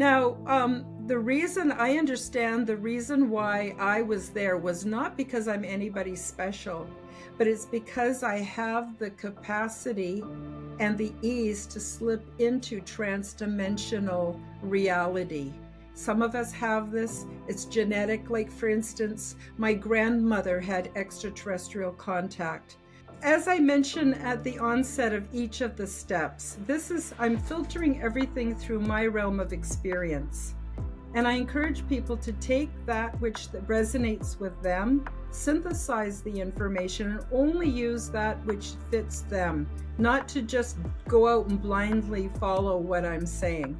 Now, the reason why I was there was not because I'm anybody special, but it's because I have the capacity and the ease to slip into transdimensional reality. Some of us have this. It's genetic. Like, for instance, my grandmother had extraterrestrial contact. As I mentioned at the onset of each of the steps, I'm filtering everything through my realm of experience. And I encourage people to take that which resonates with them, synthesize the information, and only use that which fits them, not to just go out and blindly follow what I'm saying.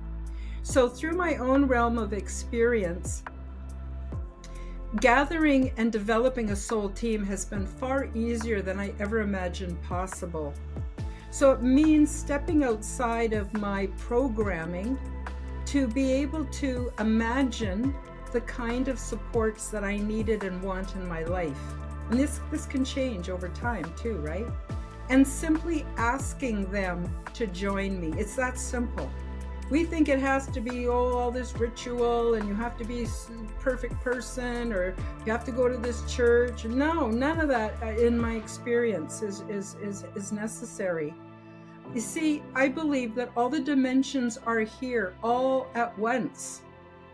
So through my own realm of experience, gathering and developing a soul team has been far easier than I ever imagined possible. So it means stepping outside of my programming to be able to imagine the kind of supports that I needed and want in my life. And this can change over time too, right? And simply asking them to join me. It's that simple. We think it has to be all this ritual and you have to be a perfect person or you have to go to this church. No, none of that in my experience is necessary. You see, I believe that all the dimensions are here all at once.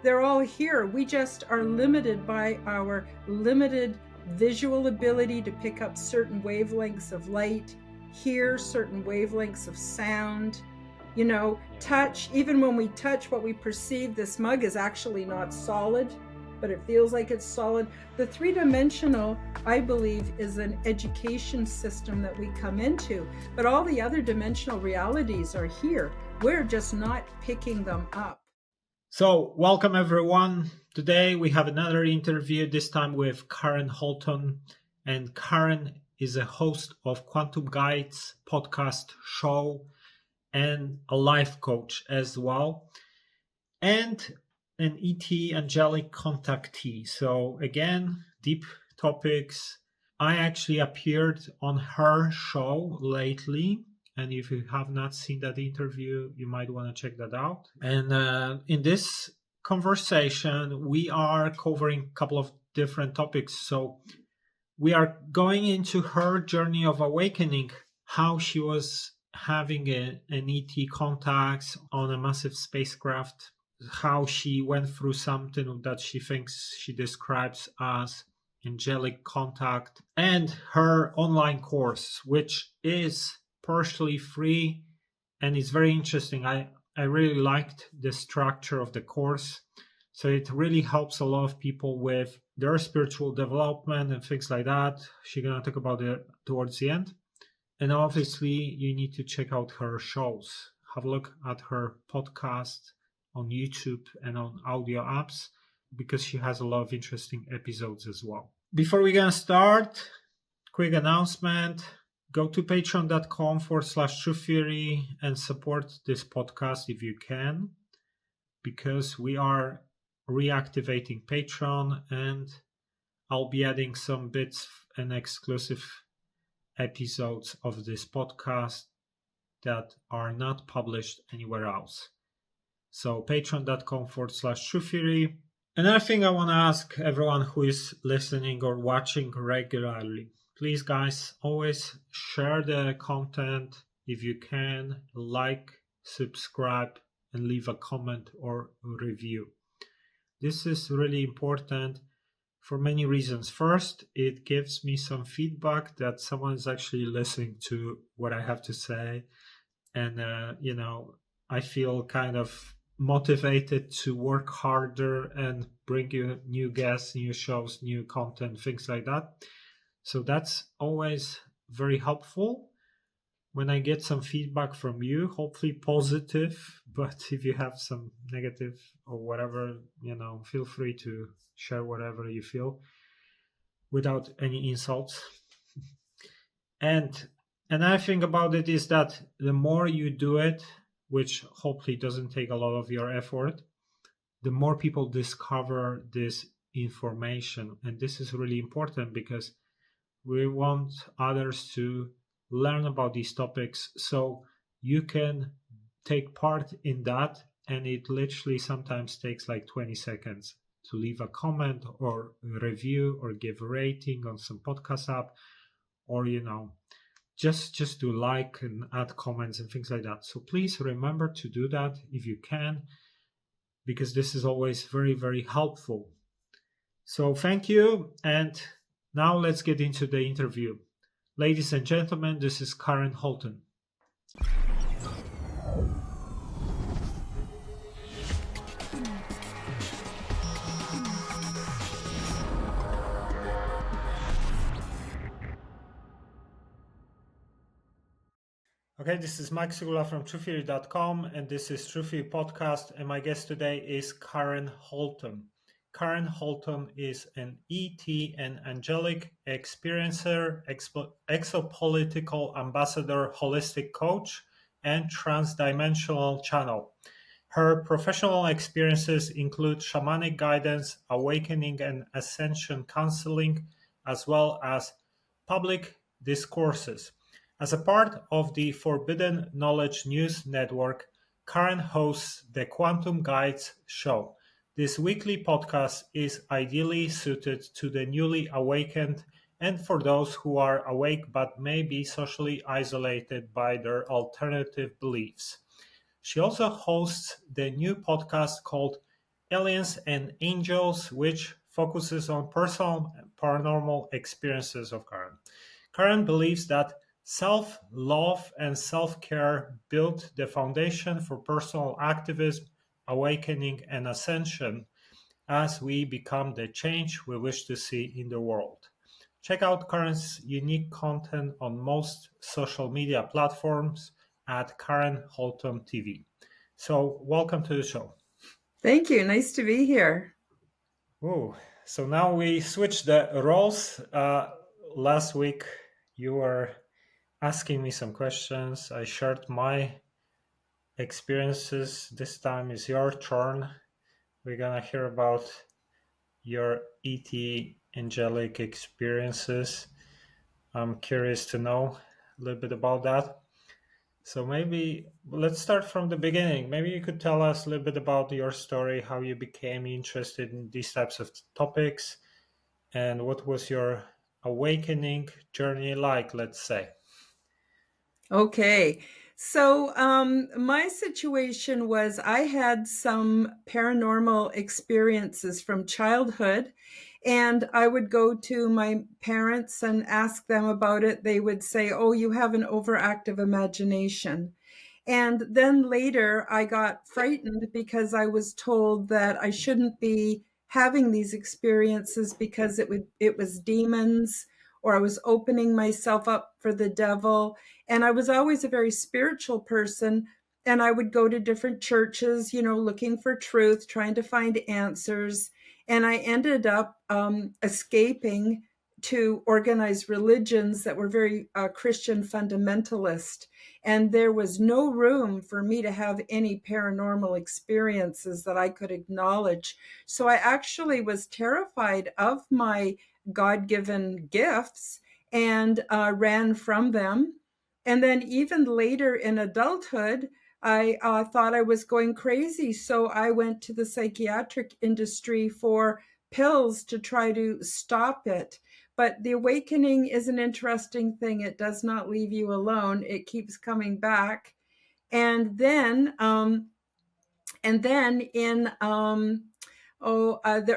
They're all here. We just are limited by our limited visual ability to pick up certain wavelengths of light, hear certain wavelengths of sound. You know, touch, even when we touch what we perceive, this mug is actually not solid, but it feels like it's solid. The three-dimensional, I believe, is an education system that we come into, but all the other dimensional realities are here. We're just not picking them up. So, welcome everyone. Today we have another interview, this time with Karen-Holton. And Karen is a host of Quantum Guides podcast show and a life coach as well, and an ET Angelic contactee. So again, deep topics. I actually appeared on her show lately, and if you have not seen that interview, you might want to check that out. And in this conversation, we are covering a couple of different topics. So we are going into her journey of awakening, how she was having an ET contacts on a massive spacecraft, how she went through something that she thinks she describes as angelic contact, and her online course, which is partially free and it's very interesting. I really liked the structure of the course. So it really helps a lot of people with their spiritual development and things like that. She's going to talk about it towards the end. And obviously, you need to check out her shows. Have a look at her podcast on YouTube and on audio apps, because she has a lot of interesting episodes as well. Before we gonna start, quick announcement. Go to patreon.com/TruthTheory and support this podcast if you can, because we are reactivating Patreon and I'll be adding some bits and exclusive episodes of this podcast that are not published anywhere else. So patreon.com/TruthTheory. Another thing I want to ask everyone who is listening or watching regularly, please guys, always share the content if you can, like, subscribe, and leave a comment or review. This is really important for many reasons. First, it gives me some feedback that someone is actually listening to what I have to say. And, I feel kind of motivated to work harder and bring you new guests, new shows, new content, things like that. So that's always very helpful when I get some feedback from you, hopefully positive. But if you have some negative or whatever, feel free to share whatever you feel without any insults. And another thing about it is that the more you do it, which hopefully doesn't take a lot of your effort, the more people discover this information. And this is really important because we want others to learn about these topics so you can take part in that and it literally sometimes takes like 20 seconds to leave a comment or review or give a rating on some podcast app, or just to like and add comments and things like that. So please remember to do that if you can, because this is always very, very helpful. So thank you, and now let's get into the interview. Ladies and gentlemen, this is Karen-Holton. Okay, this is Mike Sigula from TruthTheory.com, and this is TruthTheory Podcast, and my guest today is Karen-Holton. Karen-Holton is an ET and Angelic experiencer, exopolitical ambassador, holistic coach, and transdimensional channel. Her professional experiences include shamanic guidance, awakening and ascension counseling, as well as public discourses. As a part of the Forbidden Knowledge News Network, Karen hosts the Quantum Guides show. This weekly podcast is ideally suited to the newly awakened and for those who are awake but may be socially isolated by their alternative beliefs. She also hosts the new podcast called Aliens and Angels, which focuses on personal and paranormal experiences of Karen. Karen believes that self-love and self-care build the foundation for personal activism, awakening, and ascension as we become the change we wish to see in the world. Check out Karen's unique content on most social media platforms at Karen-Holton TV. So welcome to the show. Thank you. Nice to be here. Oh, so now we switch the roles. Last week you were asking me some questions. I shared my experiences. This time is your turn. We're gonna hear about your ET angelic experiences. I'm curious to know a little bit about that. So maybe let's start from the beginning. Maybe you could tell us a little bit about your story, how you became interested in these types of topics, and what was your awakening journey like, let's say. Okay. So, my situation was I had some paranormal experiences from childhood, and I would go to my parents and ask them about it. They would say, "Oh, you have an overactive imagination." And then later I got frightened because I was told that I shouldn't be having these experiences because it was demons, or I was opening myself up for the devil. And I was always a very spiritual person, and I would go to different churches, looking for truth, trying to find answers. And I ended up escaping to organized religions that were very Christian fundamentalist. And there was no room for me to have any paranormal experiences that I could acknowledge. So I actually was terrified of my God-given gifts and ran from them. And then even later in adulthood, I thought I was going crazy. So I went to the psychiatric industry for pills to try to stop it. But the awakening is an interesting thing. It does not leave you alone. It keeps coming back. And then in the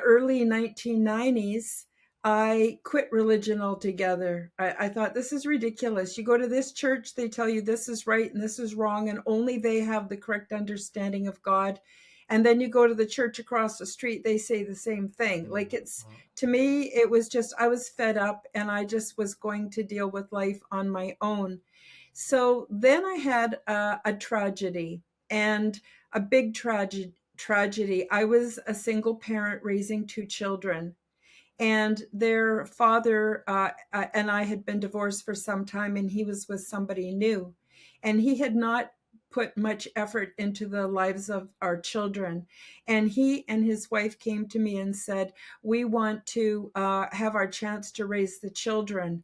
early 1990s, I quit religion altogether. I thought, this is ridiculous. You go to this church, they tell you this is right and this is wrong, and only they have the correct understanding of God. And then you go to the church across the street, they say the same thing. Like, to me, it was just, I was fed up, and I just was going to deal with life on my own. So then I had a tragedy, and a big tragedy. I was a single parent raising two children, and their father and I had been divorced for some time, and he was with somebody new, and he had not put much effort into the lives of our children. And he and his wife came to me and said, "We want to have our chance to raise the children."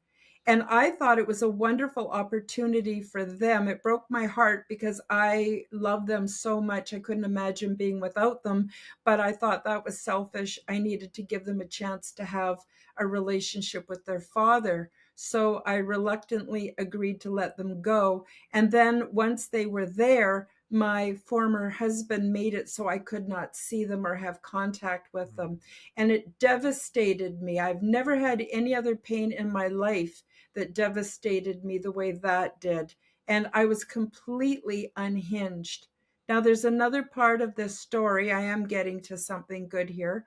And I thought it was a wonderful opportunity for them. It broke my heart because I love them so much. I couldn't imagine being without them, but I thought that was selfish. I needed to give them a chance to have a relationship with their father. So I reluctantly agreed to let them go. And then once they were there, my former husband made it so I could not see them or have contact with them. And it devastated me. I've never had any other pain in my life that devastated me the way that did. And I was completely unhinged. Now, there's another part of this story. I am getting to something good here.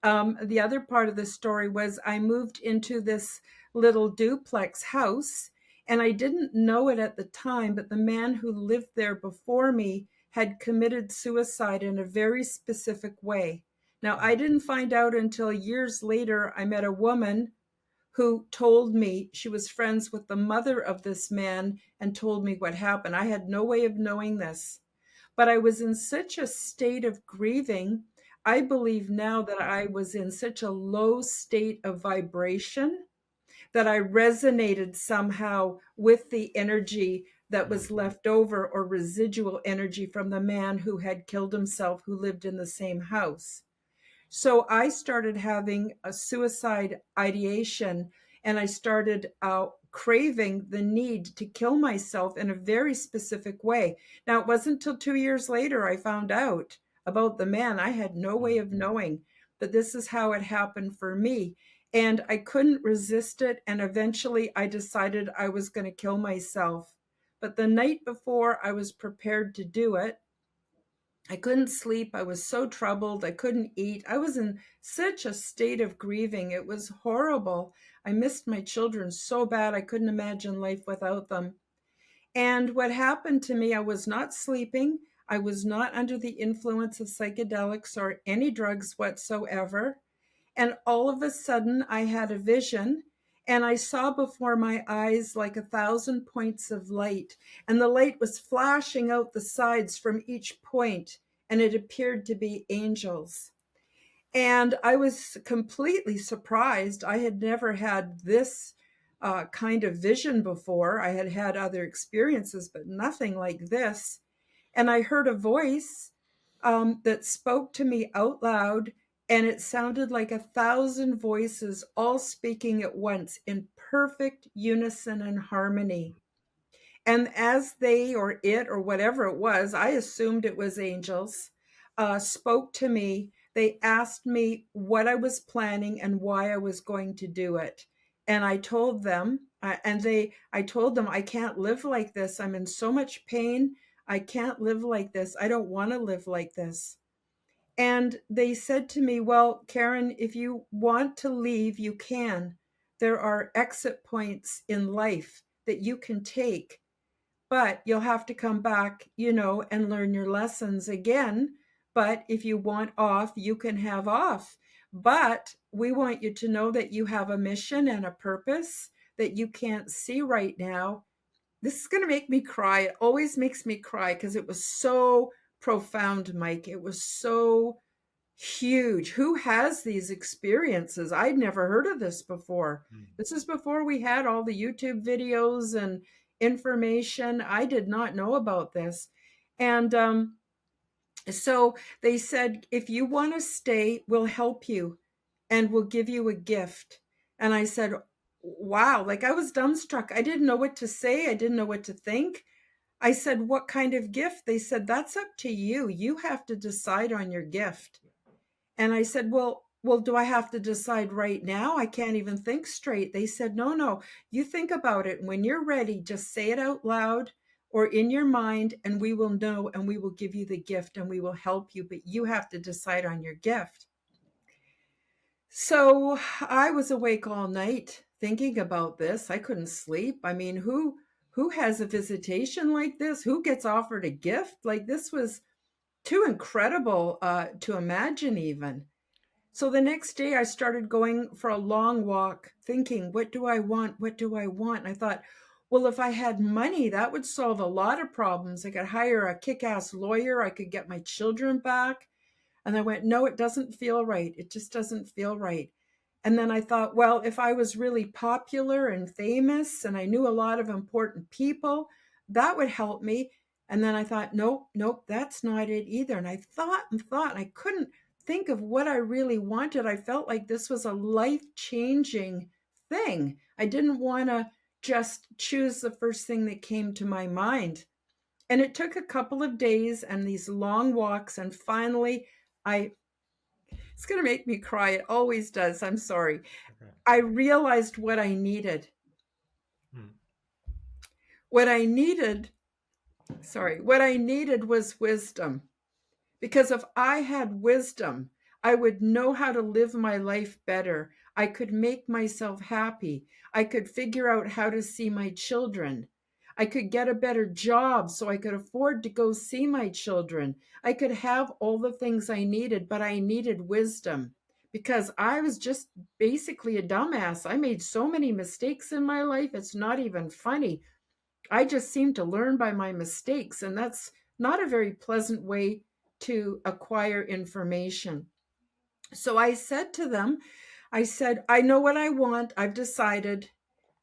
The other part of the story was I moved into this little duplex house, and I didn't know it at the time, but the man who lived there before me had committed suicide in a very specific way. Now, I didn't find out until years later. I met a woman who told me she was friends with the mother of this man and told me what happened. I had no way of knowing this, but I was in such a state of grieving. I believe now that I was in such a low state of vibration that I resonated somehow with the energy that was left over, or residual energy, from the man who had killed himself, who lived in the same house. So I started having a suicide ideation, and I started craving the need to kill myself in a very specific way. Now, it wasn't until 2 years later I found out about the man. I had no way of knowing, but this is how it happened for me. And I couldn't resist it. And eventually I decided I was going to kill myself. But the night before I was prepared to do it, I couldn't sleep. I was so troubled. I couldn't eat. I was in such a state of grieving. It was horrible. I missed my children so bad. I couldn't imagine life without them. And what happened to me, I was not sleeping. I was not under the influence of psychedelics or any drugs whatsoever. And all of a sudden, I had a vision, and I saw before my eyes like 1,000 points of light. And the light was flashing out the sides from each point, and it appeared to be angels. And I was completely surprised. I had never had this kind of vision before. I had had other experiences, but nothing like this. And I heard a voice that spoke to me out loud, and it sounded like 1,000 voices all speaking at once in perfect unison and harmony. And as they, or it, or whatever it was, I assumed it was angels, spoke to me, they asked me what I was planning and why I was going to do it. And I told them, I told them, I can't live like this. I'm in so much pain. I can't live like this. I don't want to live like this. And they said to me, well, Karen, if you want to leave, you can. There are exit points in life that you can take, but you'll have to come back, and learn your lessons again. But if you want off, you can have off. But we want you to know that you have a mission and a purpose that you can't see right now. This is going to make me cry. It always makes me cry because it was so profound, Mike. It was so huge. Who has these experiences? I'd never heard of this before. This is before we had all the YouTube videos and information. I did not know about this. And so they said, if you want to stay, we'll help you and we'll give you a gift. And I said, wow, like I was dumbstruck. I didn't know what to say. I didn't know what to think. I said, what kind of gift? They said, that's up to you. You have to decide on your gift. And I said, well, do I have to decide right now? I can't even think straight. They said, no, you think about it. When you're ready, just say it out loud or in your mind, and we will know, and we will give you the gift, and we will help you. But you have to decide on your gift. So I was awake all night thinking about this. I couldn't sleep. I mean, who has a visitation like this? Who gets offered a gift? Like, this was too incredible to imagine even. So the next day I started going for a long walk thinking, what do I want? What do I want? And I thought, well, if I had money, that would solve a lot of problems. I could hire a kick-ass lawyer. I could get my children back. And I went, no, it doesn't feel right. It just doesn't feel right. And then I thought, well, if I was really popular and famous and I knew a lot of important people, that would help me. And then I thought, nope, that's not it either. And I thought and thought, and I couldn't think of what I really wanted. I felt like this was a life changing thing. I didn't want to just choose the first thing that came to my mind. And it took a couple of days and these long walks. And finally, it's going to make me cry. It always does. I'm sorry. Okay. I realized what I needed. Mm. What I needed, what I needed was wisdom. Because if I had wisdom, I would know how to live my life better. I could make myself happy. I could figure out how to see my children. I could get a better job so I could afford to go see my children. I could have all the things I needed, but I needed wisdom because I was just basically a dumbass. I made so many mistakes in my life, it's not even funny. I just seem to learn by my mistakes, and that's not a very pleasant way to acquire information. So I said to them, I know what I want. I've decided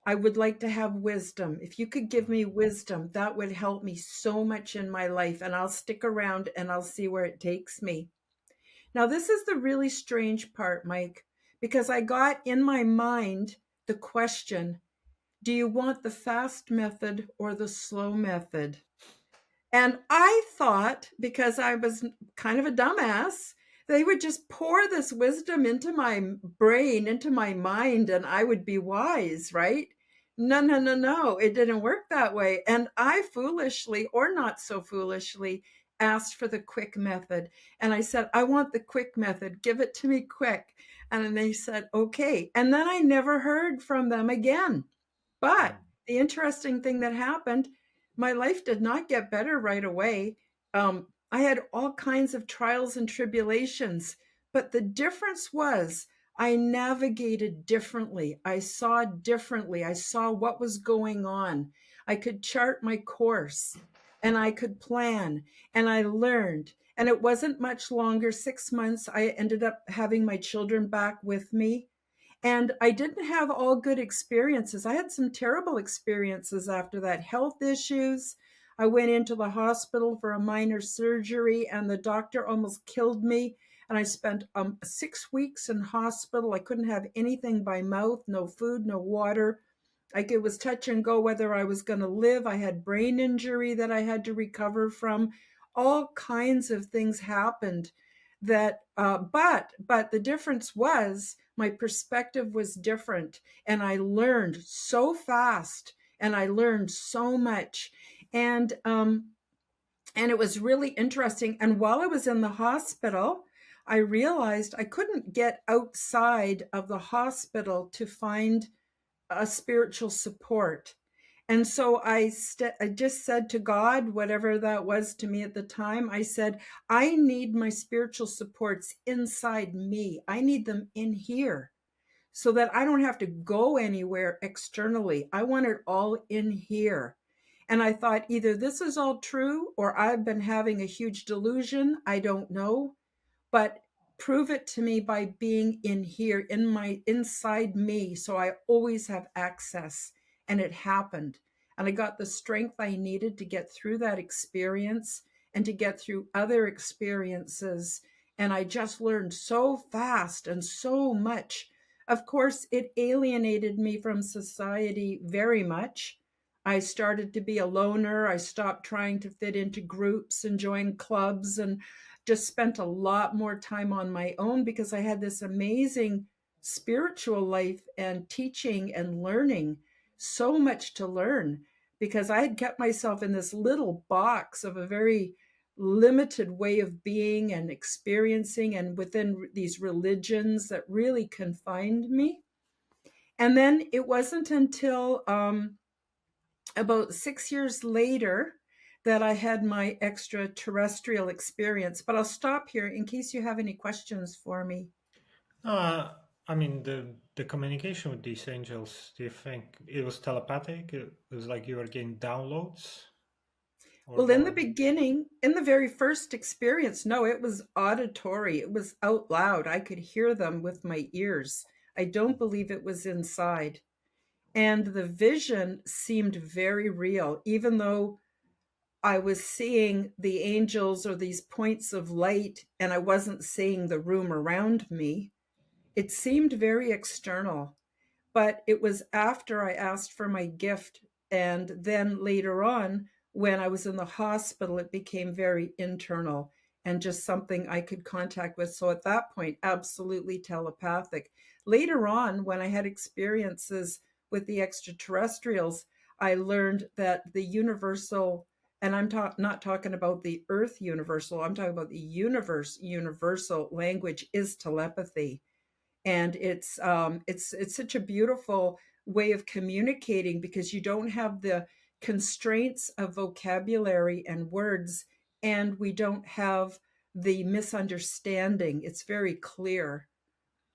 I would like to have wisdom. If you could give me wisdom, that would help me so much in my life, and I'll stick around and I'll see where it takes me. Now, this is the really strange part, Mike, because I got in my mind the question, do you want the fast method or the slow method? And I thought, because I was kind of a dumbass, they would just pour this wisdom into my brain, into my mind, and I would be wise, right? No, no, no, no. It didn't work that way. And I foolishly, or not so foolishly, asked for the quick method. And I said, I want the quick method. Give it to me quick. And then they said, okay. And then I never heard from them again. But Mm. the interesting thing that happened, my life did not get better right away. I had all kinds of trials and tribulations, but the difference was I navigated differently. I saw differently. I saw what was going on. I could chart my course and I could plan and I learned. And it wasn't much longer, 6 months. I ended up having my children back with me. And I didn't have all good experiences. I had some terrible experiences after that, health issues. I went into the hospital for a minor surgery, and the doctor almost killed me. And I spent 6 weeks in hospital. I couldn't have anything by mouth, no food, no water. Like it was touch and go whether I was going to live. I had brain injury that I had to recover from. All kinds of things happened that but the difference was my perspective was different, and I learned so fast and I learned so much. And it was really interesting. And while I was in the hospital, I realized I couldn't get outside of the hospital to find a spiritual support. And so I just said to God, whatever that was to me at the time, I said, I need my spiritual supports inside me. I need them in here so that I don't have to go anywhere externally. I want it all in here. And I thought either this is all true or I've been having a huge delusion. I don't know, but prove it to me by being in here, in my inside me, so I always have access. And it happened, and I got the strength I needed to get through that experience and to get through other experiences. And I just learned so fast and so much. Of course, it alienated me from society very much. I started to be a loner. I stopped trying to fit into groups and join clubs, and just spent a lot more time on my own because I had this amazing spiritual life and teaching and learning, so much to learn because I had kept myself in this little box of a very limited way of being and experiencing, and within these religions that really confined me. And then it wasn't until about 6 years later that I had my extraterrestrial experience. But I'll stop here in case you have any questions for me. Uh, I mean, the communication with these angels, do you think it was telepathic? It was like you were getting downloads? Or Well, in the what? beginning, in the very first experience, no, it was auditory. It was out loud. I could hear them with my ears. I don't believe it was inside. And the vision seemed very real, even though I was seeing the angels or these points of light and I wasn't seeing the room around me. It seemed very external. But it was after I asked for my gift. And then later on, when I was in the hospital, it became very internal and just something I could contact with. So at that point, absolutely telepathic. Later on, when I had experiences with the extraterrestrials, I learned that the universal, and I'm not talking about the earth universal, I'm talking about the universe universal language is telepathy. And it's such a beautiful way of communicating because you don't have the constraints of vocabulary and words, and we don't have the misunderstanding. It's very clear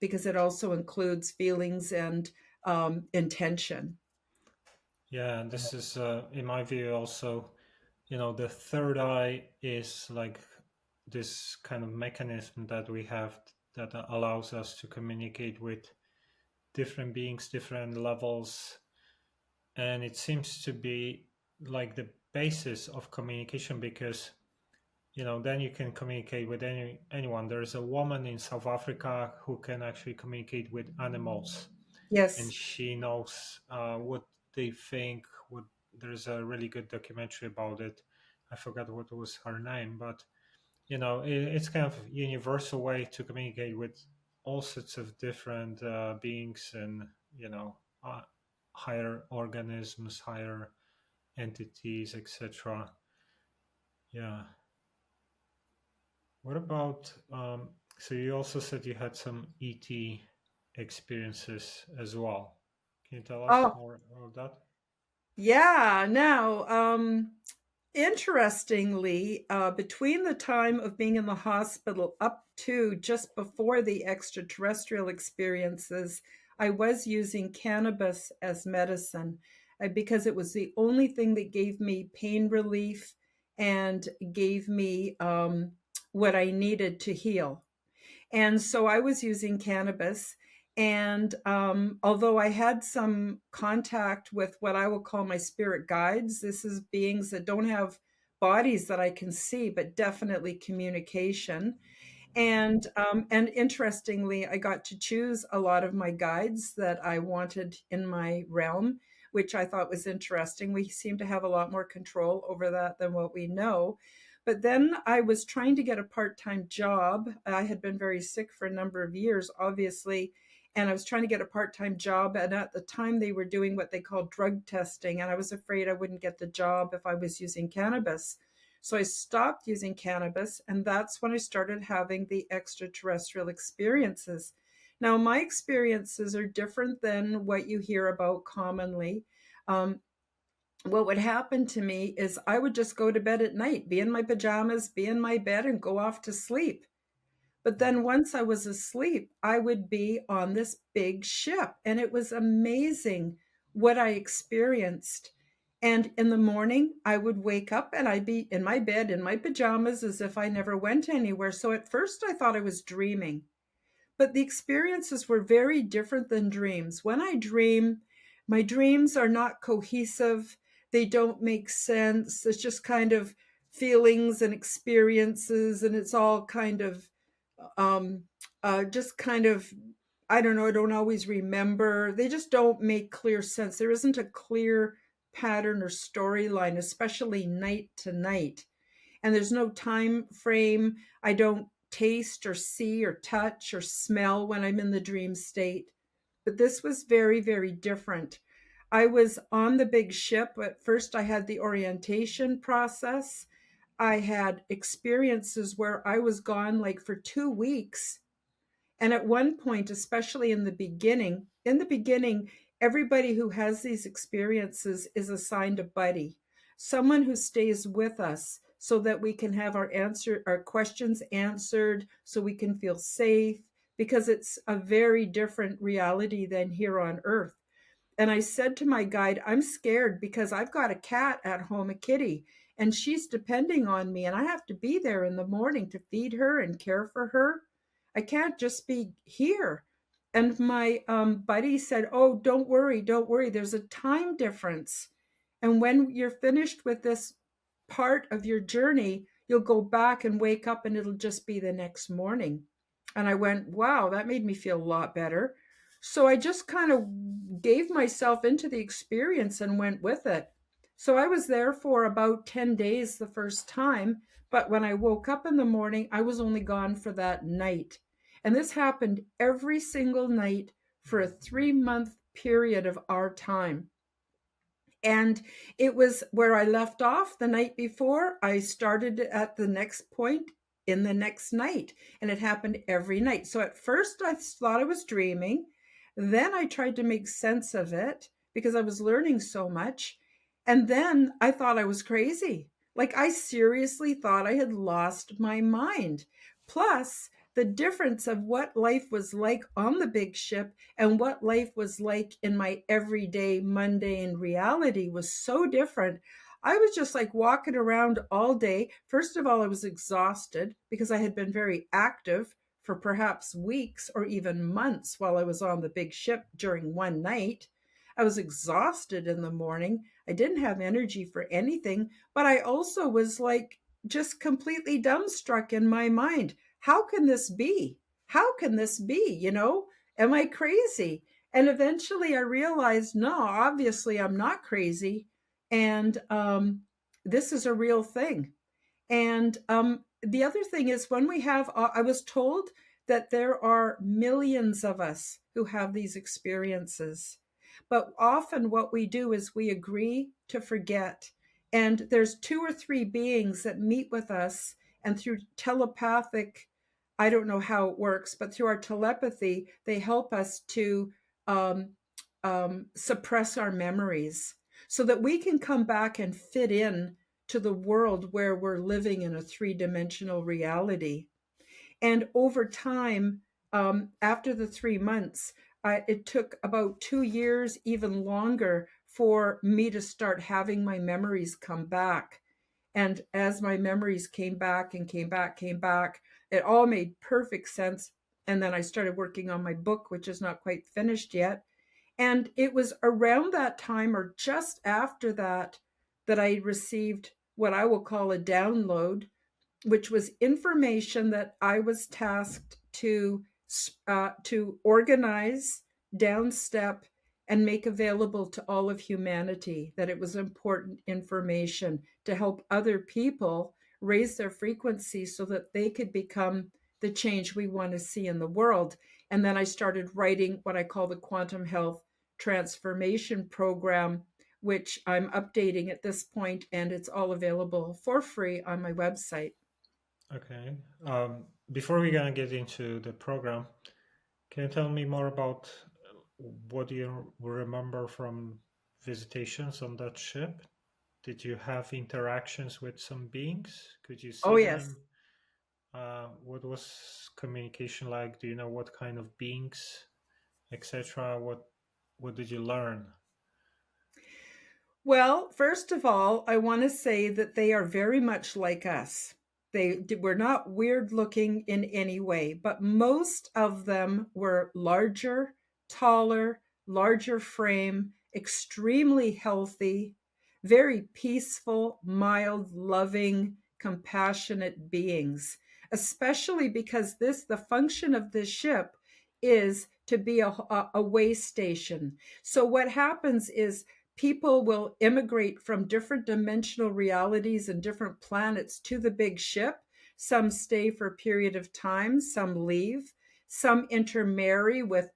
because it also includes feelings and intention. Yeah, and this is, in my view, also, the third eye is like this kind of mechanism that we have that allows us to communicate with different beings, different levels. And it seems to be like the basis of communication because, then you can communicate with anyone. There's a woman in South Africa who can actually communicate with animals, and Yes. she knows what they think. There's a really good documentary about it. I forgot what was her name, but it's kind of a universal way to communicate with all sorts of different beings and uh, higher organisms, higher entities, etc. Yeah. What about so you also said you had some ET experiences as well. Can you tell us Oh, more about that? yeah. Now, interestingly, between the time of being in the hospital up to just before the extraterrestrial experiences, I was using cannabis as medicine because it was the only thing that gave me pain relief and gave me what I needed to heal. And so I was using cannabis. And although I had some contact with what I will call my spirit guides, this is beings that don't have bodies that I can see, but definitely communication. And interestingly, I got to choose a lot of my guides that I wanted in my realm, which I thought was interesting. We seem to have a lot more control over that than what we know. But then I was trying to get a part-time job. I had been very sick for a number of years, obviously, and I was trying to get a part-time job. And at the time, they were doing what they call drug testing, and I was afraid I wouldn't get the job if I was using cannabis. So I stopped using cannabis, and that's when I started having the extraterrestrial experiences. Now, my experiences are different than what you hear about commonly. Um, what would happen to me is I would just go to bed at night, be in my pajamas, be in my bed, and go off to sleep. But then once I was asleep, I would be on this big ship, and it was amazing what I experienced. And in the morning, I would wake up and I'd be in my bed in my pajamas as if I never went anywhere. So at first, I thought I was dreaming. But the experiences were very different than dreams. When I dream, my dreams are not cohesive, they don't make sense. It's just kind of feelings and experiences, and it's all kind of um, just kind of, I don't know, I don't always remember. They just don't make clear sense. There isn't a clear pattern or storyline, especially night to night, and there's no time frame. I don't taste or see or touch or smell when I'm in the dream state. But this was very, very different. I was on the big ship. At first, I had the orientation process. I had experiences where I was gone like for 2 weeks, and at one point, especially in the beginning, everybody who has these experiences is assigned a buddy, someone who stays with us so that we can have our questions answered, so we can feel safe, because it's a very different reality than here on Earth. And I said to my guide, I'm scared because I've got a cat at home, a kitty, and she's depending on me, and I have to be there in the morning to feed her and care for her. I can't just be here. And my buddy said, "Oh, don't worry, don't worry. There's a time difference. And when you're finished with this part of your journey, you'll go back and wake up and it'll just be the next morning." And I went, wow, that made me feel a lot better. So I just kind of gave myself into the experience and went with it. So I was there for about 10 days the first time. But when I woke up in the morning, I was only gone for that night. And this happened every single night for a 3-month period of our time. And it was where I left off the night before. I started at the next point in the next night, and it happened every night. So at first I thought I was dreaming. Then I tried to make sense of it because I was learning so much. And then I thought I was crazy. Like I seriously thought I had lost my mind. Plus, the difference of what life was like on the big ship and what life was like in my everyday mundane reality was so different. I was just like walking around all day. First of all, I was exhausted because I had been very active for perhaps weeks or even months while I was on the big ship during one night. I was exhausted in the morning. I didn't have energy for anything, but I also was like just completely dumbstruck in my mind. How can this be? How can this be? Am I crazy? And eventually I realized, no, obviously I'm not crazy. And this is a real thing. And the other thing is, when we have, I was told that there are millions of us who have these experiences. But often what we do is we agree to forget. And there's 2 or 3 beings that meet with us, and through telepathic, I don't know how it works, but through our telepathy, they help us to um, suppress our memories so that we can come back and fit in to the world where we're living in a 3-dimensional reality. And over time, after the 3 months, it took about 2 years, even longer, for me to start having my memories come back. And as my memories came back and came back, it all made perfect sense. And then I started working on my book, which is not quite finished yet. And it was around that time, or just after that, that I received what I will call a download, which was information that I was tasked to organize, downstep, and make available to all of humanity. That it was important information to help other people raise their frequency so that they could become the change we want to see in the world. And then I started writing what I call the Quantum Health Transformation Program, which I'm updating at this point, and it's all available for free on my website. Okay. Before we're gonna get into the program, can you tell me more about what you remember from visitations on that ship? Did you have interactions with some beings? Could you Oh, see yes. them? What was communication like? Do you know what kind of beings, etc.? What did you learn? Well, first of all, I want to say that they are very much like us. They were not weird looking in any way, but most of them were larger, taller, larger frame, extremely healthy, very peaceful, mild, loving, compassionate beings, especially because the function of this ship is to be a way station. So what happens is people will immigrate from different dimensional realities and different planets to the big ship. Some stay for a period of time, some leave, some intermarry with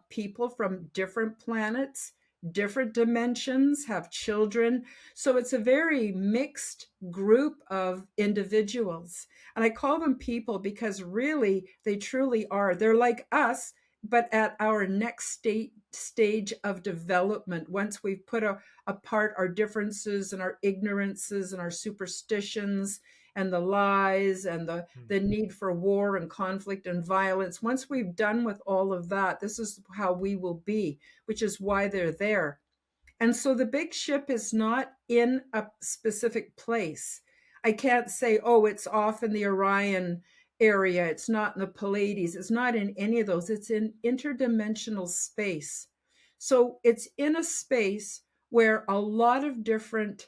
people from different planets, different dimensions, have children. So it's a very mixed group of individuals. And I call them people because really they truly are. They're like us, but at our next stage of development, once we've put apart our differences and our ignorances and our superstitions and the lies and the need for war and conflict and violence, once we've done with all of that, this is how we will be, which is why they're there. And so the big ship is not in a specific place. I can't say, oh, it's off in the Orion area. It's not in the Pleiades. It's not in any of those. It's in interdimensional space. So it's in a space where a lot of different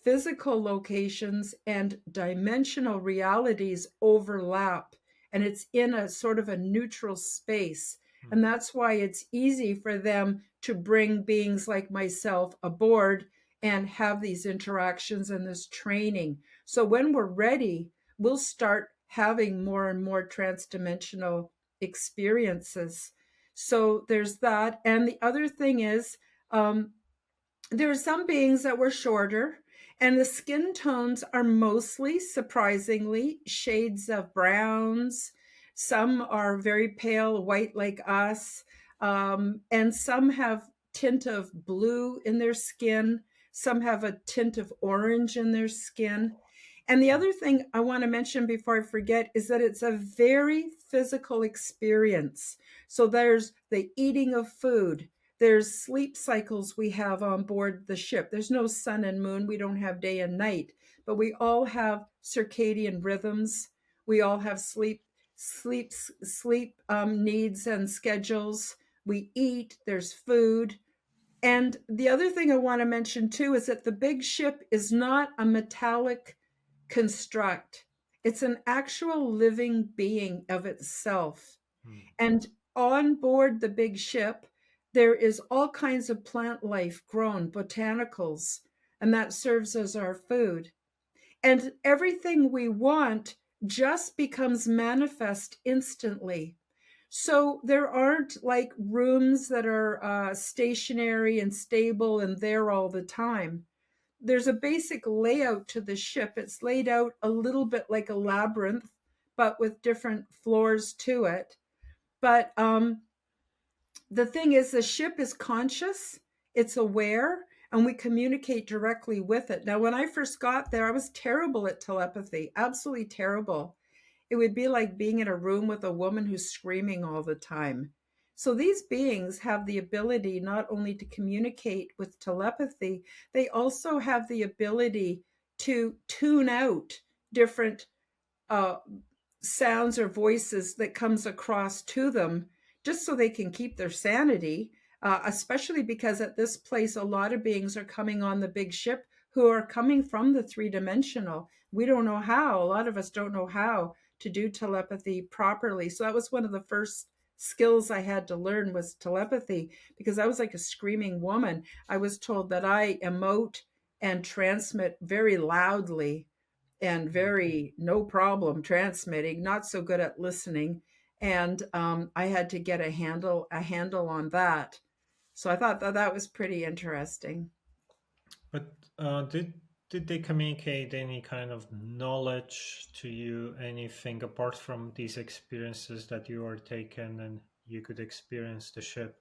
physical locations and dimensional realities overlap. And it's in a sort of a neutral space. And that's why it's easy for them to bring beings like myself aboard and have these interactions and this training. So when we're ready, we'll start having more and more transdimensional experiences. So there's that. And the other thing is, there are some beings that were shorter, and the skin tones are mostly, surprisingly, shades of browns. Some are very pale white like us, and some have tint of blue in their skin. Some have a tint of orange in their skin. And the other thing I want to mention before I forget is that it's a very physical experience. So there's the eating of food, there's sleep cycles we have on board the ship. There's no sun and moon. We don't have day and night, but we all have circadian rhythms. We all have sleep needs and schedules. We eat, there's food. And the other thing I want to mention too is that the big ship is not a metallic construct. It's an actual living being of itself. And on board the big ship, there is all kinds of plant life grown, botanicals, and that serves as our food. And everything we want just becomes manifest instantly. So there aren't like rooms that are stationary and stable and there all the time. There's a basic layout to the ship. It's laid out a little bit like a labyrinth, but with different floors to it. But the thing is, the ship is conscious, it's aware, and we communicate directly with it. Now, when I first got there, I was terrible at telepathy, absolutely terrible. It would be like being in a room with a woman who's screaming all the time. So these beings have the ability not only to communicate with telepathy, they also have the ability to tune out different uh, sounds or voices that comes across to them just so they can keep their sanity, especially because at this place, a lot of beings are coming on the big ship who are coming from the three-dimensional. We don't know how. A lot of us don't know how to do telepathy properly. So that was one of the first skills I had to learn was telepathy, because I was like a screaming woman. I was told that I emote and transmit very loudly and very no problem transmitting, not so good at listening. And I had to get a handle on that. So I thought that was pretty interesting. But did they communicate any kind of knowledge to you? Anything apart from these experiences that you were taken and you could experience the ship?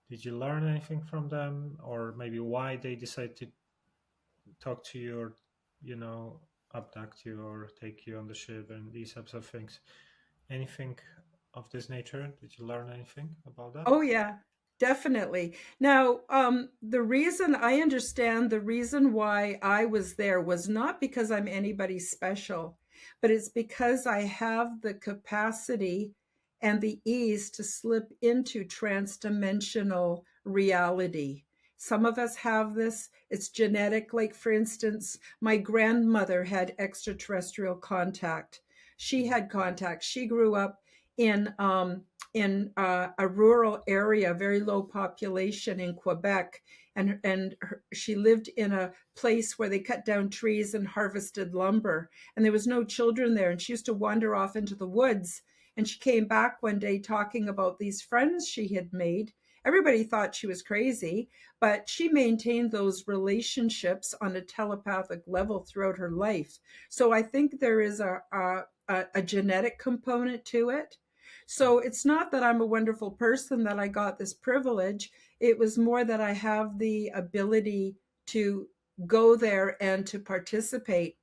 Did you learn anything from them, or maybe why they decided to talk to you, or abduct you or take you on the ship and these types of things? Anything of this nature? Did you learn anything about that? Oh yeah, definitely. Now, the reason I understand the reason why I was there was not because I'm anybody special, but it's because I have the capacity and the ease to slip into transdimensional reality. Some of us have this, it's genetic. Like, for instance, my grandmother had extraterrestrial contact. She had contact. She grew up in a rural area, very low population in Quebec, and she lived in a place where they cut down trees and harvested lumber, and there was no children there, and she used to wander off into the woods. And she came back one day talking about these friends she had made. Everybody thought she was crazy, but she maintained those relationships on a telepathic level throughout her life. So I think there is a genetic component to it. So it's not that I'm a wonderful person that I got this privilege. It was more that I have the ability to go there and to participate.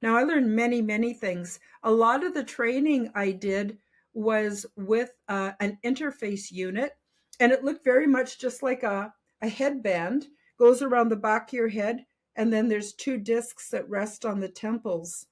Now, I learned many, many things. A lot of the training I did was with an interface unit, and it looked very much just like a headband, goes around the back of your head, and then there's two discs that rest on the temples.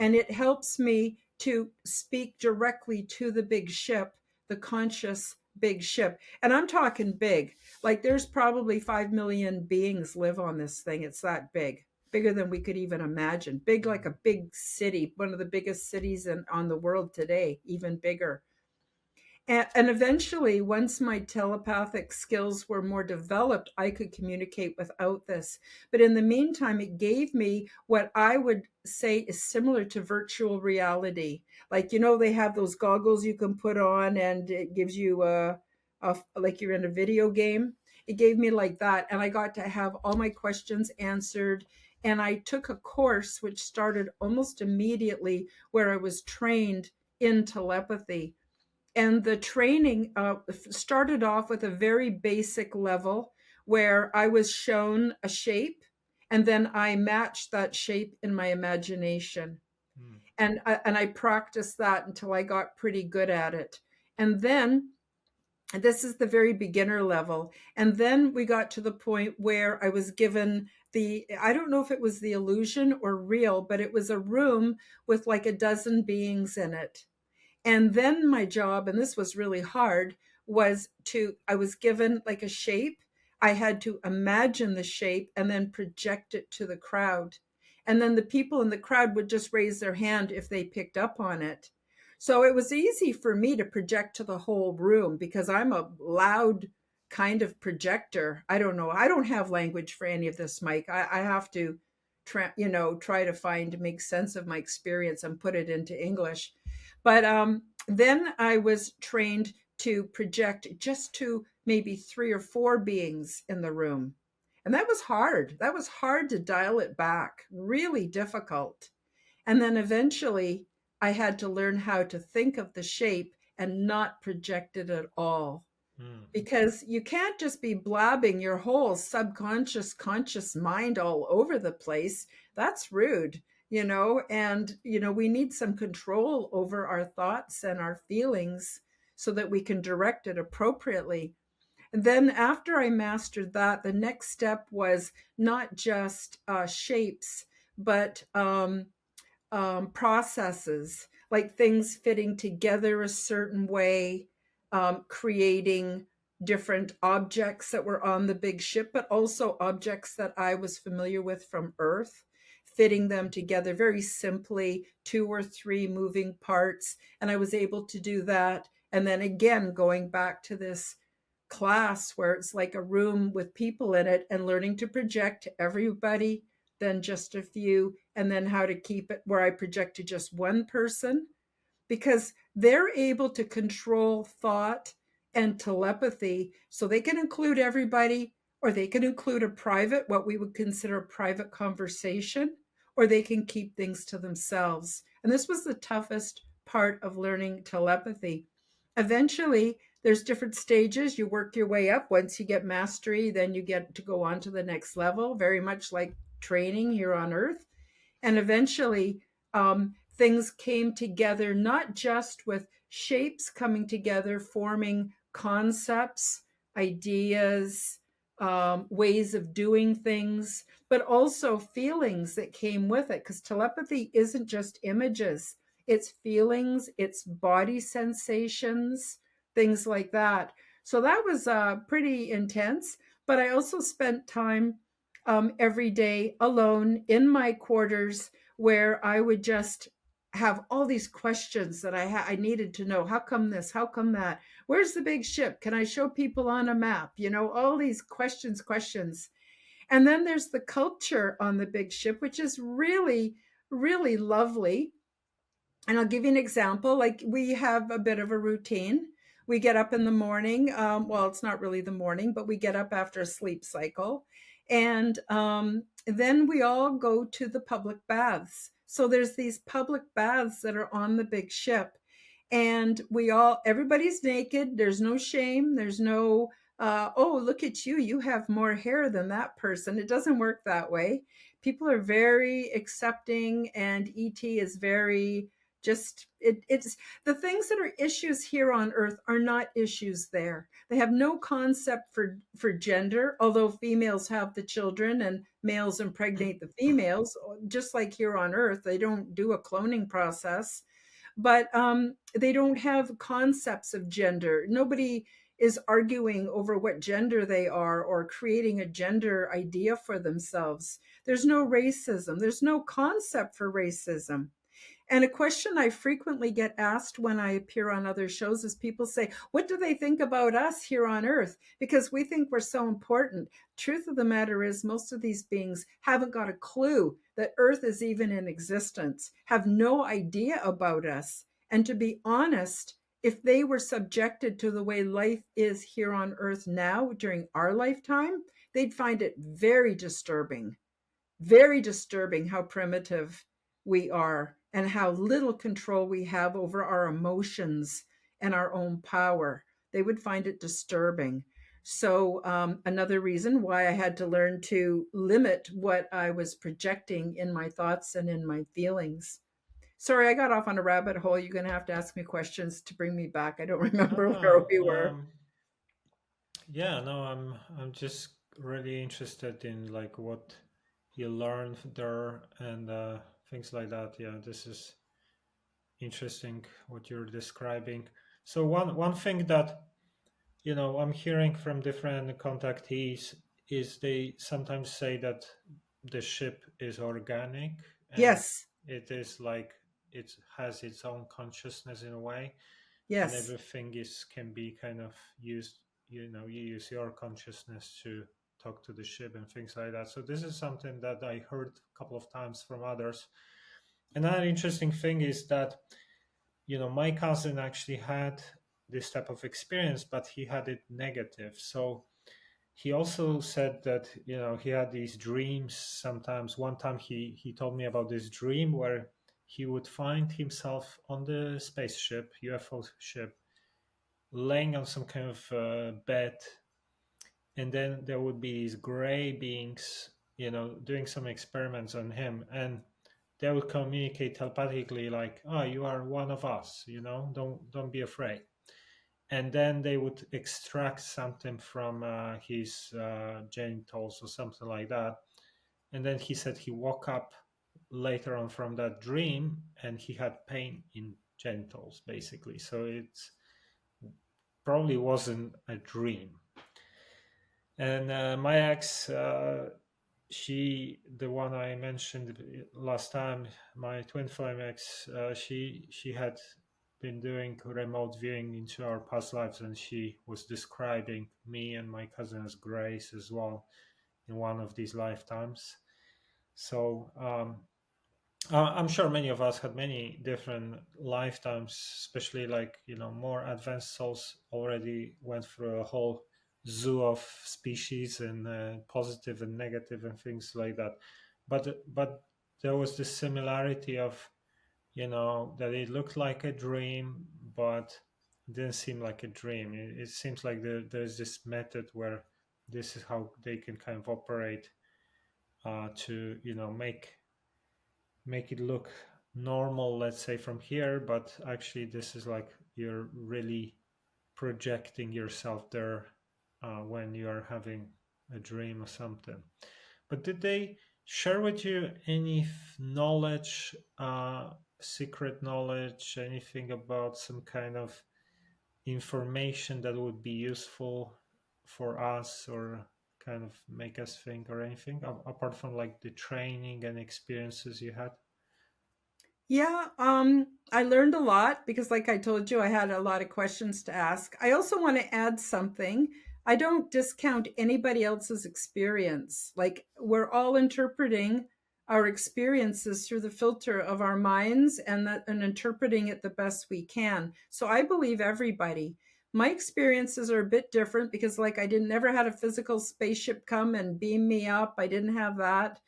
And it helps me to speak directly to the big ship, the conscious big ship. And I'm talking big. Like there's probably 5 million beings live on this thing. It's that big, bigger than we could even imagine. Big like a big city, one of the biggest cities on the world today, even bigger. And eventually, once my telepathic skills were more developed, I could communicate without this. But in the meantime, it gave me what I would say is similar to virtual reality. Like, they have those goggles you can put on and it gives you like you're in a video game. It gave me like that. And I got to have all my questions answered. And I took a course which started almost immediately where I was trained in telepathy. And the training started off with a very basic level where I was shown a shape and then I matched that shape in my imagination. Mm. And I practiced that until I got pretty good at it. And then this is the very beginner level. And then we got to the point where I was given I don't know if it was the illusion or real, but it was a room with like a dozen beings in it. And then my job, and this was really hard, I was given like a shape. I had to imagine the shape and then project it to the crowd. And then the people in the crowd would just raise their hand if they picked up on it. So it was easy for me to project to the whole room because I'm a loud kind of projector. I don't know. I don't have language for any of this, Mike. I have to try to make sense of my experience and put it into English. But then I was trained to project just to maybe 3 or 4 beings in the room. And that was hard. That was hard to dial it back, really difficult. And then eventually I had to learn how to think of the shape and not project it at all. Because you can't just be blabbing your whole subconscious, conscious mind all over the place. That's rude. And we need some control over our thoughts and our feelings so that we can direct it appropriately. And then after I mastered that, the next step was not just shapes, but processes, like things fitting together a certain way, creating different objects that were on the big ship, but also objects that I was familiar with from Earth, fitting them together very simply, 2 or 3 moving parts. And I was able to do that. And then again, going back to this class where it's like a room with people in it and learning to project to everybody, then just a few, and then how to keep it where I project to just one person, because they're able to control thought and telepathy. So they can include everybody, or they can include what we would consider a private conversation, or they can keep things to themselves. And this was the toughest part of learning telepathy. Eventually, there's different stages. You work your way up. Once you get mastery, then you get to go on to the next level, very much like training here on Earth. And eventually, things came together, not just with shapes coming together, forming concepts, ideas, ways of doing things, but also feelings that came with it. Because telepathy isn't just images, it's feelings, it's body sensations, things like that. So that was pretty intense. But I also spent time every day alone in my quarters where I would just have all these questions that I needed to know. How come this? How come that? Where's the big ship? Can I show people on a map? All these questions. And then there's the culture on the big ship, which is really, really lovely. And I'll give you an example. Like we have a bit of a routine. We get up in the morning. Well, it's not really the morning, but we get up after a sleep cycle. And then we all go to the public baths. So there's these public baths that are on the big ship. And everybody's naked. There's no shame. There's no, oh, look at you. You have more hair than that person. It doesn't work that way. People are very accepting, and ET is very it's the things that are issues here on Earth are not issues there. They have no concept for gender, although females have the children and males impregnate the females, just like here on Earth. They don't do a cloning process. but they don't have concepts of gender. Nobody is arguing over what gender they are or creating a gender idea for themselves. There's no racism. There's no concept for racism. And a question I frequently get asked when I appear on other shows is people say, what do they think about us here on Earth? Because we think we're so important. Truth of the matter is, most of these beings haven't got a clue that Earth is even in existence, have no idea about us. And to be honest, if they were subjected to the way life is here on Earth now during our lifetime, they'd find it very disturbing how primitive we are and how little control we have over our emotions and our own power. They would find it disturbing. So, another reason why I had to learn to limit what I was projecting in my thoughts and in my feelings. Sorry, I got off on a rabbit hole. You're going to have to ask me questions to bring me back. I don't No, remember where no. we were. Yeah, no, I'm just really interested in like what you learned there and things like that. Yeah, this is interesting what you're describing. So one thing that I'm hearing from different contactees is they sometimes say that the ship is organic and Yes, it is like it has its own consciousness in a way, and yes. everything is can be kind of used. You use your consciousness to talk to the ship and things like that. So this is something that I heard a couple of times from others. Another interesting thing is that my cousin actually had this type of experience, but he had it negative. So he also said that he had these dreams sometimes. One time he told me about this dream where he would find himself on the spaceship, UFO ship, laying on some kind of bed, and then there would be these gray beings doing some experiments on him, and they would communicate telepathically like, oh, you are one of us, don't be afraid. And then they would extract something from his genitals or something like that. And then he said he woke up later on from that dream and he had pain in genitals, basically. So it probably wasn't a dream. And my ex, the one I mentioned last time, my twin flame ex, she had been doing remote viewing into our past lives, and she was describing me and my cousin as Grace as well in one of these lifetimes. So I'm sure many of us had many different lifetimes, especially like more advanced souls already went through a whole zoo of species and positive and negative and things like that. But there was this similarity of that it looked like a dream, but it didn't seem like a dream. It seems like there's this method where this is how they can kind of operate to make it look normal, let's say, from here, but actually this is like you're really projecting yourself there when you're having a dream or something. But did they share with you any knowledge, secret knowledge, anything about some kind of information that would be useful for us or kind of make us think or anything apart from like the training and experiences you had? Yeah, I learned a lot because, like I told you, I had a lot of questions to ask. I also want to add something. I don't discount anybody else's experience. Like, we're all interpreting our experiences through the filter of our minds and interpreting it the best we can. So I believe everybody. My experiences are a bit different because, like, I didn't never had a physical spaceship come and beam me up. I didn't have that,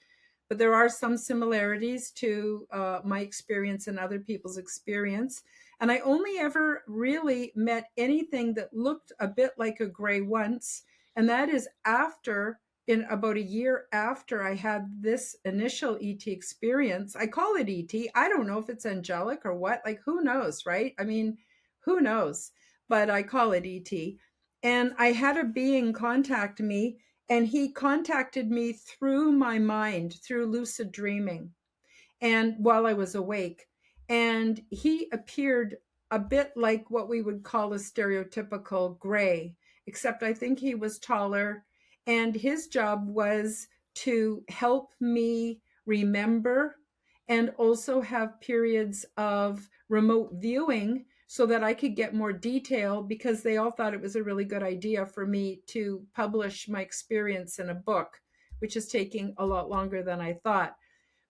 but there are some similarities to my experience and other people's experience. And I only ever really met anything that looked a bit like a gray once, and that is after, in about a year after I had this initial ET experience. I call it ET. I don't know if it's angelic or what. Like, who knows, right? I mean, who knows? But I call it ET. And I had a being contact me, and he contacted me through my mind, through lucid dreaming, and while I was awake. And he appeared a bit like what we would call a stereotypical gray, except I think he was taller. And his job was to help me remember and also have periods of remote viewing so that I could get more detail, because they all thought it was a really good idea for me to publish my experience in a book, which is taking a lot longer than I thought.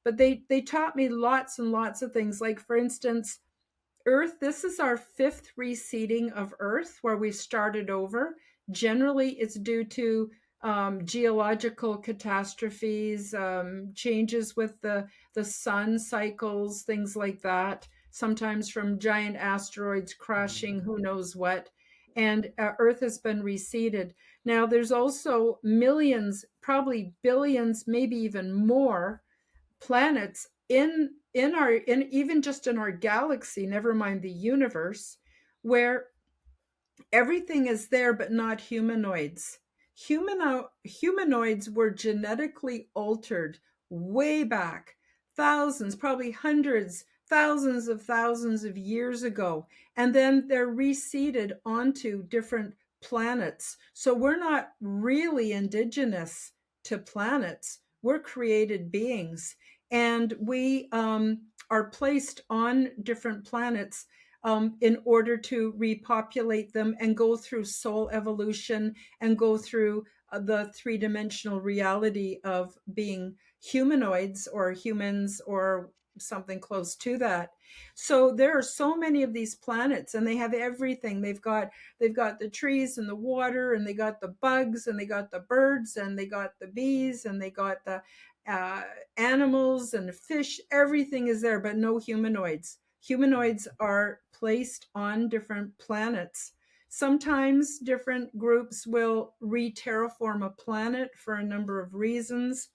But they taught me lots and lots of things. Like, for instance, Earth, this is our fifth reseeding of Earth, where we started over. Generally, it's due to geological catastrophes, changes with the sun cycles, things like that, sometimes from giant asteroids crashing, who knows what. And Earth has been reseeded. Now, there's also millions, probably billions, maybe even more planets in even just in our galaxy, never mind the universe, where everything is there but not humanoids. Humanoids were genetically altered way back, thousands, probably hundreds, thousands of years ago, and then they're reseeded onto different planets. So we're not really indigenous to planets, we're created beings, and we are placed on different planets in order to repopulate them and go through soul evolution and go through the three-dimensional reality of being humanoids or humans or something close to that. So there are so many of these planets, and they have everything. They've got the trees and the water, and they got the bugs, and they got the birds, and they got the bees, and they got the animals and fish. Everything is there, but no humanoids. Humanoids are placed on different planets. Sometimes different groups will re-terraform a planet for a number of reasons.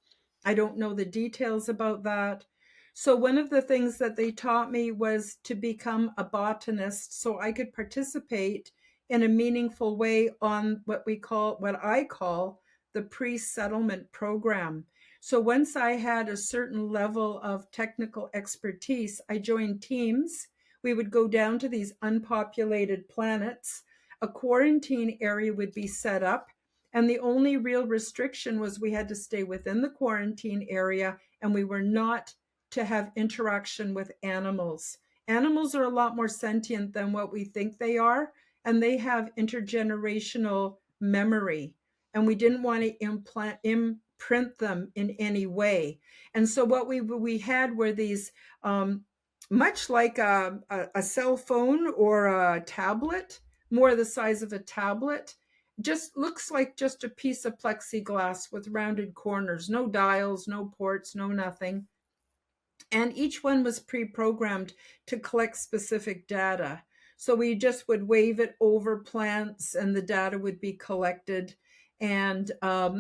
I don't know the details about that. So one of the things that they taught me was to become a botanist so I could participate in a meaningful way on what I call the pre-settlement program. So once I had a certain level of technical expertise, I joined teams. We would go down to these unpopulated planets. A quarantine area would be set up, and the only real restriction was we had to stay within the quarantine area, and we were not to have interaction with animals. Animals are a lot more sentient than what we think they are, and they have intergenerational memory, and we didn't want to imprint them in any way. And so what we had were these much like a cell phone or a tablet, more the size of a tablet, just looks like just a piece of plexiglass with rounded corners, no dials, no ports, no nothing. And each one was pre-programmed to collect specific data. So we just would wave it over plants and the data would be collected. And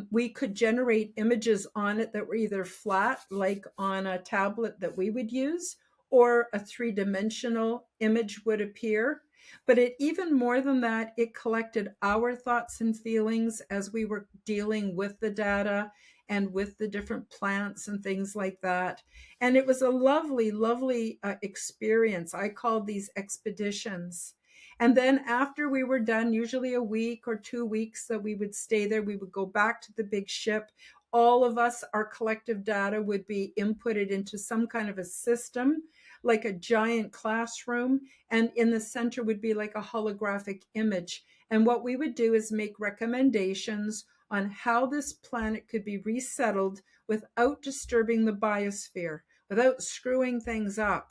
we could generate images on it that were either flat, like on a tablet that we would use, or a three-dimensional image would appear. But it even more than that, it collected our thoughts and feelings as we were dealing with the data and with the different plants and things like that. And it was a lovely, lovely experience. I called these expeditions. And then after we were done, usually a week or 2 weeks that we would stay there, we would go back to the big ship. All of us, our collective data would be inputted into some kind of a system, like a giant classroom. And in the center would be like a holographic image. And what we would do is make recommendations on how this planet could be resettled without disturbing the biosphere, without screwing things up.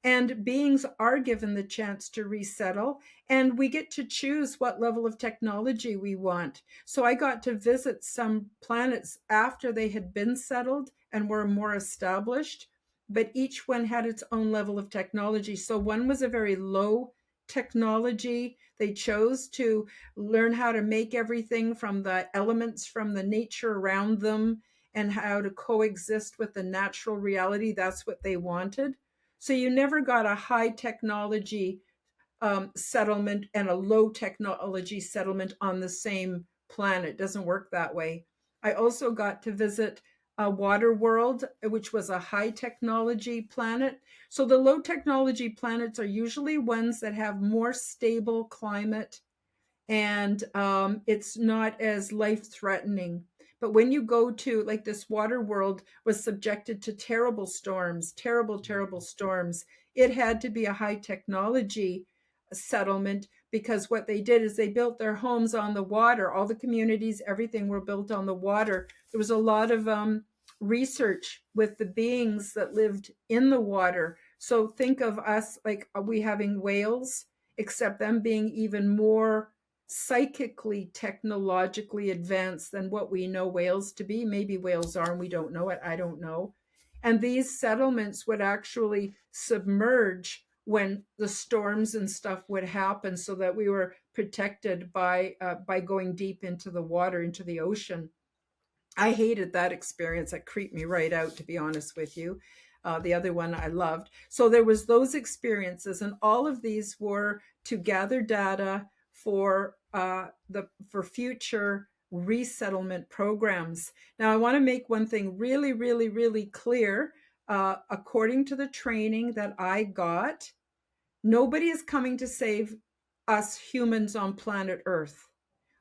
And beings are given the chance to resettle, and we get to choose what level of technology we want. So I got to visit some planets after they had been settled and were more established, but each one had its own level of technology. So one was a very low technology. They chose to learn how to make everything from the elements from the nature around them and how to coexist with the natural reality. That's what they wanted. So you never got a high technology settlement and a low technology settlement on the same planet. It doesn't work that way. I also got to visit water world, which was a high technology planet. So the low technology planets are usually ones that have more stable climate, and it's not as life threatening. But when you go to, like, this water world was subjected to terrible storms, terrible storms. It had to be a high technology settlement, because what they did is they built their homes on the water. All the communities, everything were built on the water. There was a lot of research with the beings that lived in the water. So think of us like we having whales, except them being even more psychically, technologically advanced than what we know whales to be. Maybe whales are and we don't know it. I don't know. And these settlements would actually submerge when the storms and stuff would happen, so that we were protected by going deep into the water, into the ocean. I hated that experience. That creeped me right out, to be honest with you. The other one I loved. So there was those experiences, and all of these were to gather data for for future resettlement programs. Now, I want to make one thing really, really, really clear. According to the training that I got, nobody is coming to save us humans on planet Earth.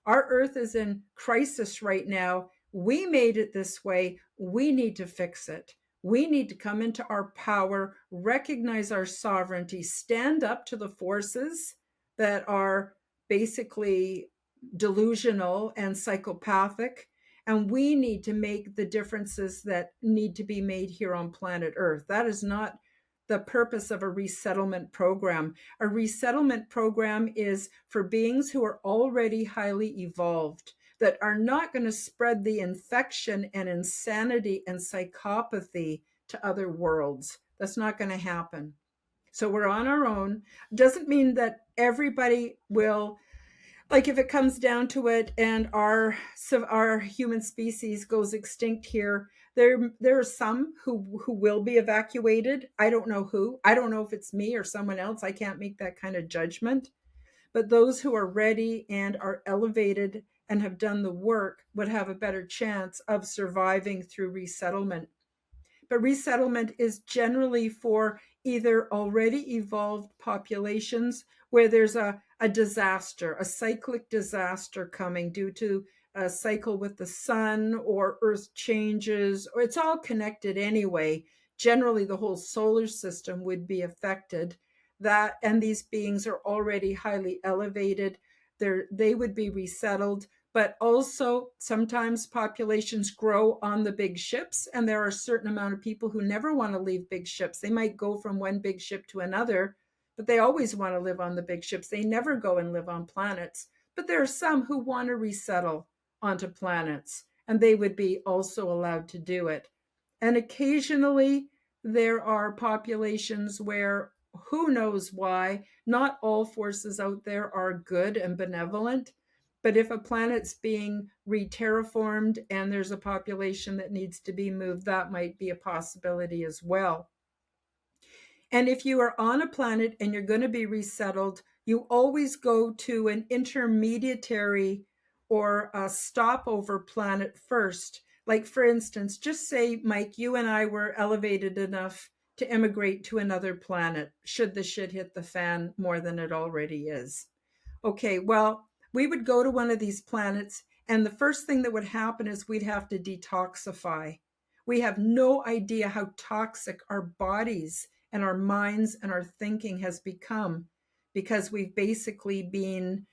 Our Earth is in crisis right now. We made it this way. We need to fix it. We need to come into our power, recognize our sovereignty, stand up to the forces that are basically delusional and psychopathic. And we need to make the differences that need to be made here on planet Earth. That is not the purpose of a resettlement program. A resettlement program is for beings who are already highly evolved, that are not going to spread the infection and insanity and psychopathy to other worlds. That's not going to happen. So we're on our own. Doesn't mean that everybody will, like, if it comes down to it and our human species goes extinct here, there are some who will be evacuated. I don't know who. I don't know if it's me or someone else. I can't make that kind of judgment. But those who are ready and are elevated and have done the work would have a better chance of surviving through resettlement. But resettlement is generally for either already evolved populations where there's a disaster, a cyclic disaster coming due to a cycle with the sun or earth changes, or it's all connected anyway. Generally, the whole solar system would be affected. And these beings are already highly elevated. They would be resettled. But also sometimes populations grow on the big ships, and there are a certain amount of people who never want to leave big ships. They might go from one big ship to another, but they always want to live on the big ships. They never go and live on planets. But there are some who want to resettle onto planets, and they would be also allowed to do it. And occasionally there are populations where, who knows why, not all forces out there are good and benevolent. But if a planet's being re-terraformed and there's a population that needs to be moved, that might be a possibility as well. And if you are on a planet and you're going to be resettled, you always go to an intermediary or a stopover planet first. Like, for instance, just say, Mike, you and I were elevated enough to immigrate to another planet, should the shit hit the fan more than it already is. Okay, well, we would go to one of these planets, and the first thing that would happen is we'd have to detoxify. We have no idea how toxic our bodies and our minds and our thinking has become, because we've basically been,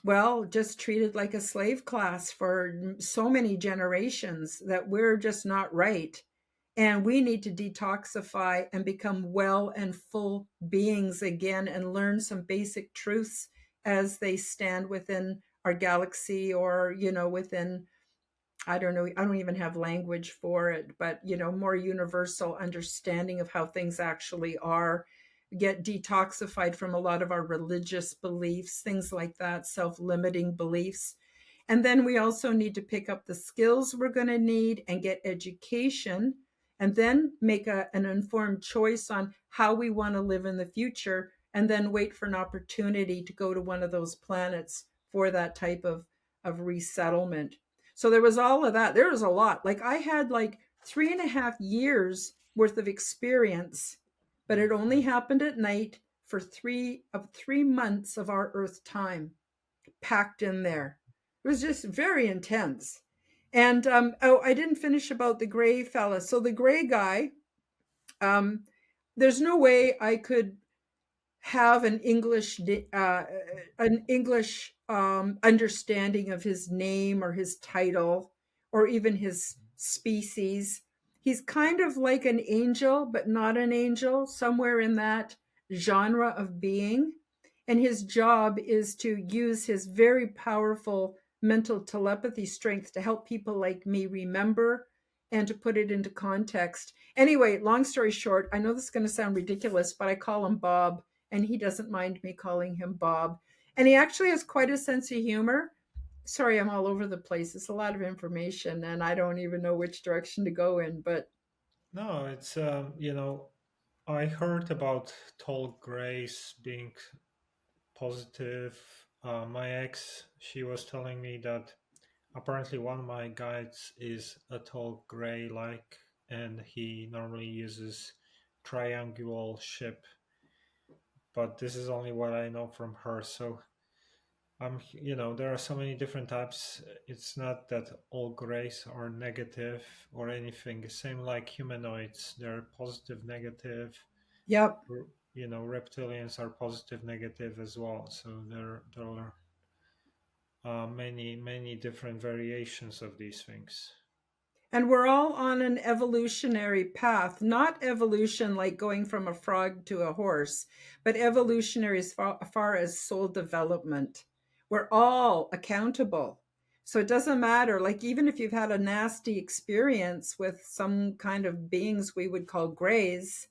well, just treated like a slave class for so many generations that we're just not right. And we need to detoxify and become well and full beings again and learn some basic truths as they stand within our galaxy, or, within, I don't know, I don't even have language for it, but, more universal understanding of how things actually are. Get detoxified from a lot of our religious beliefs, things like that, self-limiting beliefs. And then we also need to pick up the skills we're going to need and get education, and then make an informed choice on how we want to live in the future, and then wait for an opportunity to go to one of those planets for that type of resettlement. So there was all of that. There was a lot. Like I had like 3.5 years worth of experience, but it only happened at night for 3 months of our Earth time packed in there. It was just very intense. And oh, I didn't finish about the gray fella. So the gray guy, um, there's no way I could have an English understanding of his name or his title or even his species. He's kind of like an angel, but not an angel, somewhere in that genre of being. And his job is to use his very powerful mental telepathy strength to help people like me remember and to put it into context. Anyway, long story short, I know this is going to sound ridiculous, but I call him Bob, and he doesn't mind me calling him Bob. And he actually has quite a sense of humor. Sorry, I'm all over the place. It's a lot of information, and I don't even know which direction to go in. But No, it's I heard about tall grays being positive. My ex, she was telling me that apparently one of my guides is a tall gray like, and he normally uses triangular ship, but this is only what I know from her. So there are so many different types. It's not that all grays are negative or anything. Same like humanoids, they're positive, negative. yep. Reptilians are positive, negative as well. So there are many different variations of these things. And we're all on an evolutionary path, not evolution like going from a frog to a horse, but evolutionary as far as soul development. We're all accountable. So it doesn't matter, like, even if you've had a nasty experience with some kind of beings we would call grays,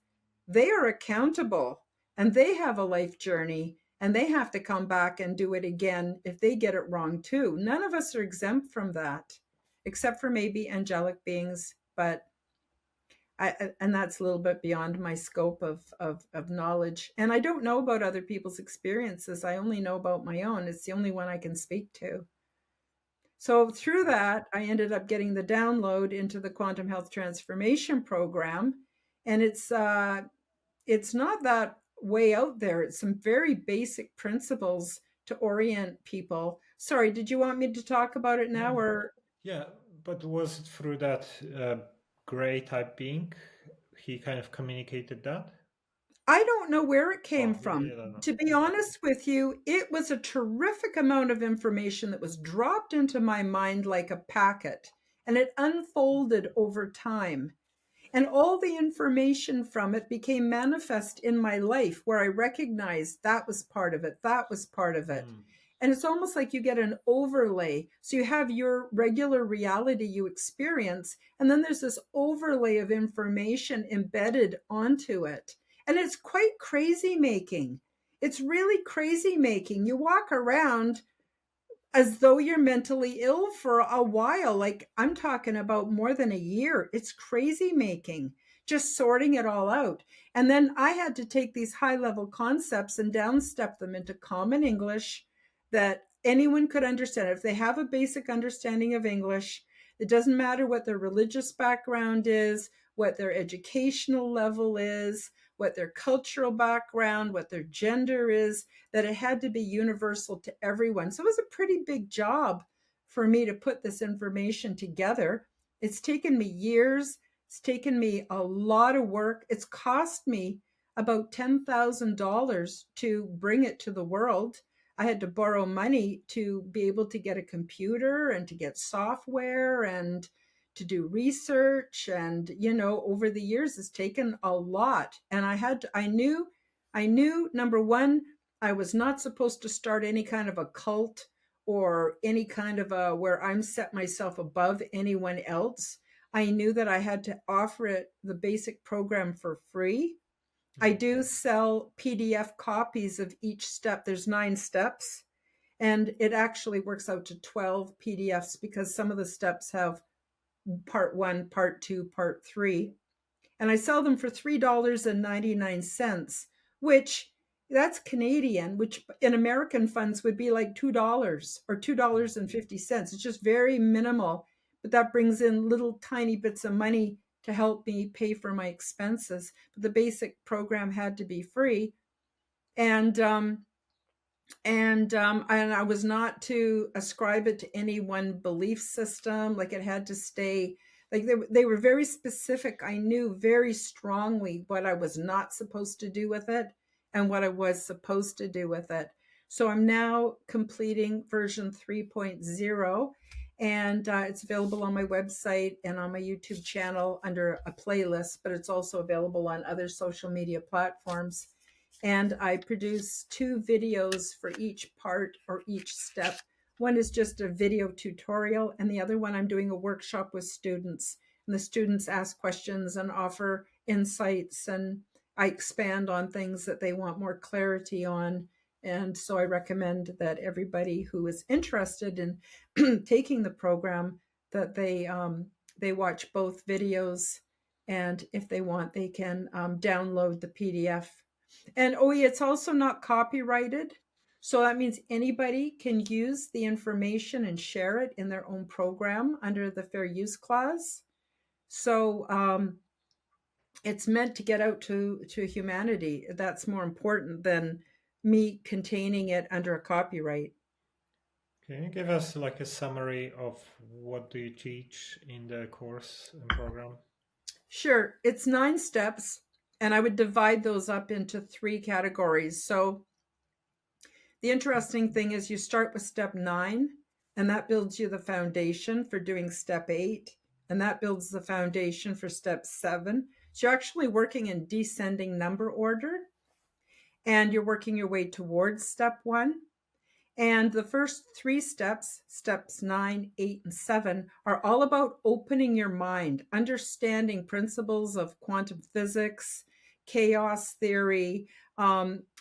they are accountable and they have a life journey and they have to come back and do it again if they get it wrong too. None of us are exempt from that except for maybe angelic beings, but and that's a little bit beyond my scope of knowledge. And I don't know about other people's experiences. I only know about my own. It's the only one I can speak to. So through that, I ended up getting the download into the quantum health transformation program, and it's not that way out there. It's some very basic principles to orient people. Sorry, did you want me to talk about it now, Yeah, or yeah, but was it through that gray type being? He kind of communicated that. I don't know where it came Oh, from. you don't know. To be Okay. honest with you, it was a terrific amount of information that was dropped into my mind like a packet, and it unfolded over time. And all the information from it became manifest in my life where I recognized that was part of it, that was part of it. Hmm. And it's almost like you get an overlay. So you have your regular reality you experience, and then there's this overlay of information embedded onto it. And it's quite crazy making. It's really crazy making. You walk around as though you're mentally ill for a while. Like I'm talking about more than a year. It's crazy making, just sorting it all out. And then I had to take these high level concepts and downstep them into common English that anyone could understand. If they have a basic understanding of English, it doesn't matter what their religious background is, what their educational level is, what their cultural background, what their gender is, that it had to be universal to everyone. So it was a pretty big job for me to put this information together. It's taken me years. It's taken me a lot of work. It's cost me about $10,000 to bring it to the world. I had to borrow money to be able to get a computer and to get software and to do research. And over the years it's taken a lot. And I knew number one, I was not supposed to start any kind of a cult or any kind of a where I'm set myself above anyone else. I knew that I had to offer it the basic program for free. I Hmm. do sell PDF copies of each step. There's 9 steps, and it actually works out to 12 PDFs because some of the steps have part one, part two, part three. And I sell them for $3.99, which That's Canadian, which in American funds would be like $2 or $2.50. It's just very minimal, but that brings in little tiny bits of money to help me pay for my expenses. But the basic program had to be free. And and I was not to ascribe it to any one belief system. Like it had to stay, like they were very specific. I knew very strongly what I was not supposed to do with it and what I was supposed to do with it. So I'm now completing version 3.0, and it's available on my website and on my YouTube channel under a playlist, but it's also available on other social media platforms. And I produce 2 videos for each part or each step. One is just a video tutorial, and the other one I'm doing a workshop with students. And the students ask questions and offer insights, and I expand on things that they want more clarity on. And so I recommend that everybody who is interested in taking the program, that they watch both videos, and if they want, they can download the PDF. And oh yeah, it's also not copyrighted. So that means anybody can use the information and share it in their own program under the fair use clause. So it's meant to get out to humanity. That's more important than me containing it under a copyright. Can you give us like a summary of what do you teach in the course and program? Sure. It's 9 steps, and I would divide those up into 3 categories. So the interesting thing is you start with step 9, and that builds you the foundation for doing step 8, and that builds the foundation for step 7. So you're actually working in descending number order, and you're working your way towards step 1. And the first 3 steps, steps 9, 8, and 7, are all about opening your mind, understanding principles of quantum physics, chaos theory,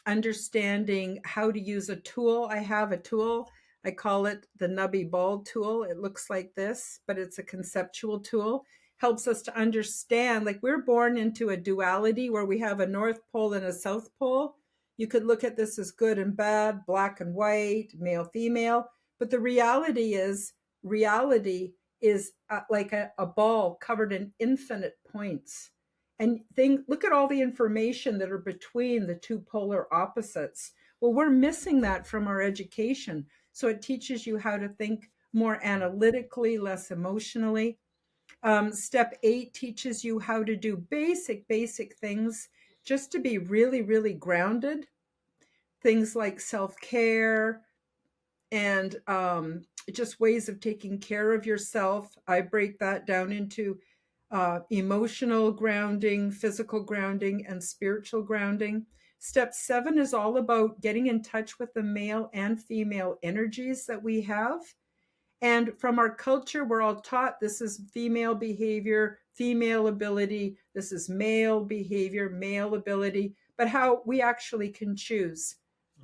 understanding how to use a tool. I have a tool. I call it the Nubby Ball tool. It looks like this, but it's a conceptual tool. Helps us to understand, like we're born into a duality where we have a North Pole and a South Pole. You could look at this as good and bad, black and white, male, female. But the reality is like a ball covered in infinite points. And look at all the information that are between the 2 polar opposites. Well, we're missing that from our education. So it teaches you how to think more analytically, less emotionally. Step 8 teaches you how to do basic things just to be really, really grounded. Things like self-care and just ways of taking care of yourself. I break that down into emotional grounding, physical grounding, and spiritual grounding. Step 7 is all about getting in touch with the male and female energies that we have. And from our culture, we're all taught this is female behavior, female ability. This is male behavior, male ability. But how we actually can choose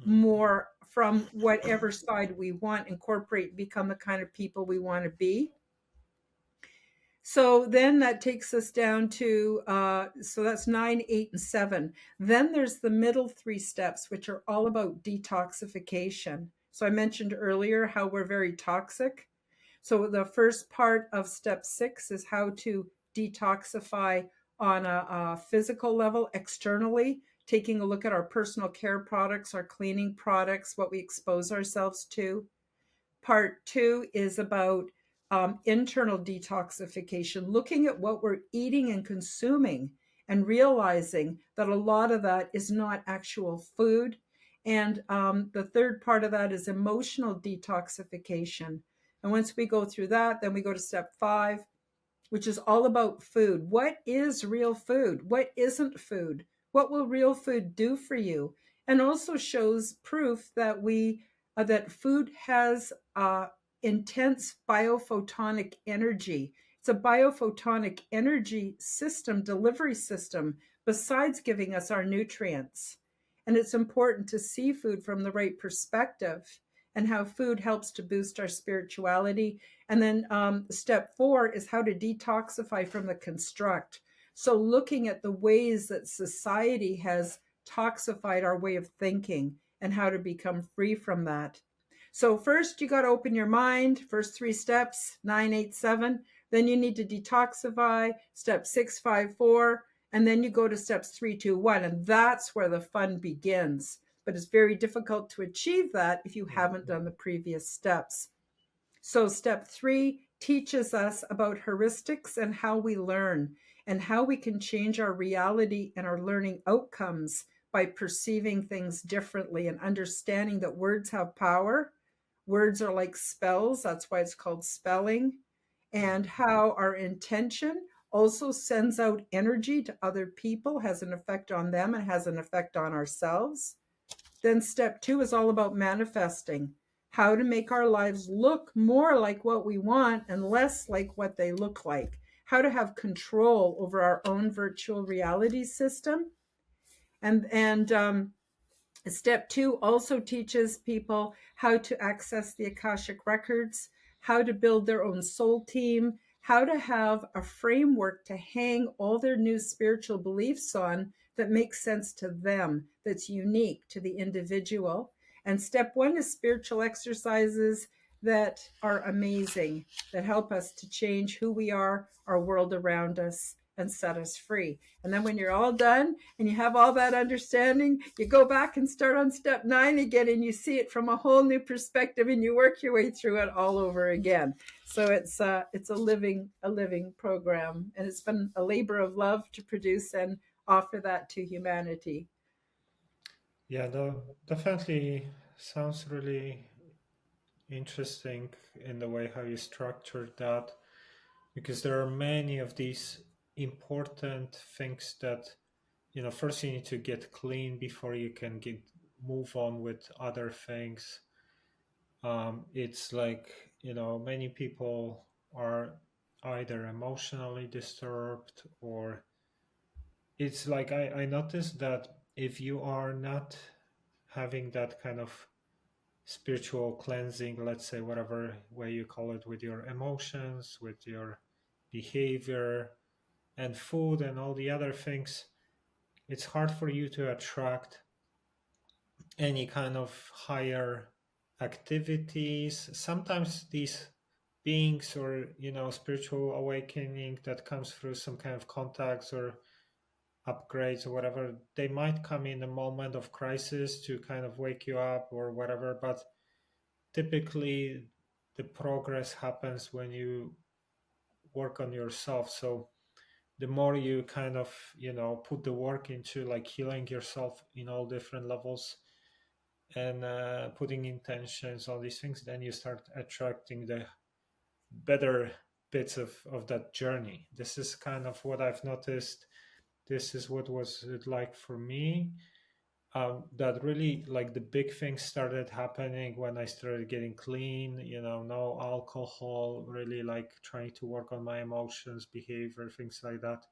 more from whatever side we want, incorporate, become the kind of people we want to be. So then that takes us down to, so that's 9, 8, and 7. Then there's the middle 3 steps, which are all about detoxification. So I mentioned earlier how we're very toxic. So the first part of step 6 is how to detoxify on a physical level, externally, taking a look at our personal care products, our cleaning products, what we expose ourselves to. Part 2 is about internal detoxification, looking at what we're eating and consuming and realizing that a lot of that is not actual food. And the third part of that is emotional detoxification. And once we go through that, then we go to step 5, which is all about food. What is real food? What isn't food? What will real food do for you? And also shows proof that that food has intense biophotonic energy. It's a biophotonic energy system, delivery system, besides giving us our nutrients. And it's important to see food from the right perspective and how food helps to boost our spirituality. And then step 4 is how to detoxify from the construct. So looking at the ways that society has toxified our way of thinking and how to become free from that. So first you got to open your mind, first 3 steps, 9, 8, 7. Then you need to detoxify, step 6, 5, 4. And then you go to steps 3, 2, 1. And that's where the fun begins. But it's very difficult to achieve that if you haven't done the previous steps. So step 3 teaches us about heuristics and how we learn and how we can change our reality and our learning outcomes by perceiving things differently and understanding that words have power. Words are like spells. That's why it's called spelling. And how our intention also sends out energy to other people, has an effect on them, and has an effect on ourselves. Then step 2 is all about manifesting, how to make our lives look more like what we want and less like what they look like, how to have control over our own virtual reality system. And step 2 also teaches people how to access the Akashic records, how to build their own soul team, how to have a framework to hang all their new spiritual beliefs on that makes sense to them, that's unique to the individual. And step 1 is spiritual exercises that are amazing, that help us to change who we are, our world around us, and set us free. And then when you're all done and you have all that understanding, you go back and start on step 9 again, and you see it from a whole new perspective, and you work your way through it all over again. So it's a living program, and it's been a labor of love to produce and offer that to humanity. Yeah, definitely sounds really interesting in the way how you structured that, because there are many of these important things that, first you need to get clean before you can move on with other things. It's like, many people are either emotionally disturbed, or it's like I noticed that if you are not having that kind of spiritual cleansing, let's say, whatever way you call it, with your emotions, with your behavior and food and all the other things, it's hard for you to attract any kind of higher activities. Sometimes these beings, or spiritual awakening that comes through some kind of contacts or upgrades or whatever, they might come in a moment of crisis to kind of wake you up or whatever, but typically the progress happens when you work on yourself. So the more you kind of put the work into like healing yourself in all different levels, and putting intentions, all these things, then you start attracting the better bits of that journey. This is kind of what I've noticed. This is what was it like for me. That really, like, the big things started happening when I started getting clean, no alcohol, really like trying to work on my emotions, behavior, things like that.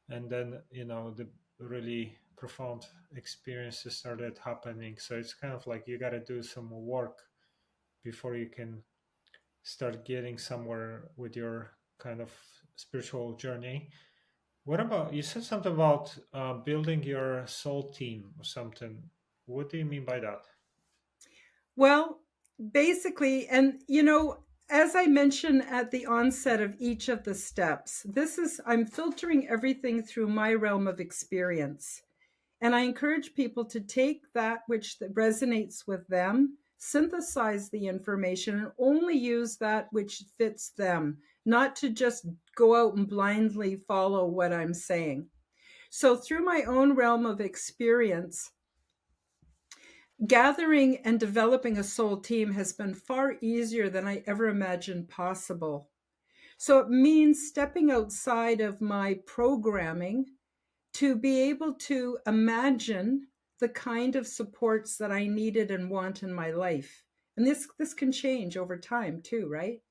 And then, the really profound experiences started happening. So it's kind of like you got to do some work before you can start getting somewhere with your kind of spiritual journey. What about, you said something about building your soul team or something. What do you mean by that? Well, basically, and as I mentioned at the onset of each of the steps, I'm filtering everything through my realm of experience. And I encourage people to take that which resonates with them, synthesize the information, and only use that which fits them, not to just go out and blindly follow what I'm saying. So through my own realm of experience, gathering and developing a soul team has been far easier than I ever imagined possible. So it means stepping outside of my programming to be able to imagine the kind of supports that I needed and want in my life. And this can change over time too, right?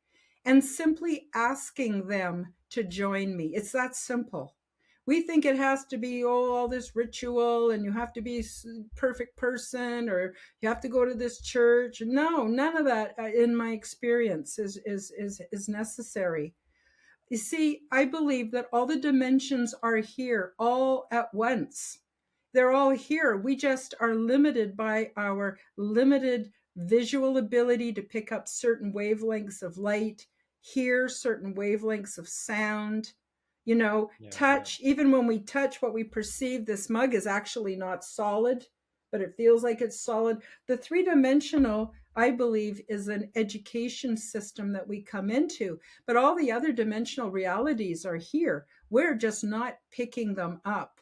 And simply asking them to join me. It's that simple. We think it has to be all this ritual, and you have to be a perfect person, or you have to go to this church. No, none of that in my experience is necessary. You see, I believe that all the dimensions are here all at once. They're all here. We just are limited by our limited visual ability to pick up certain wavelengths of light, hear certain wavelengths of sound, touch. Even when we touch, what we perceive, this mug is actually not solid, but it feels like it's solid. The three-dimensional, I believe, is an education system that we come into, but all the other dimensional realities are here. We're just not picking them up.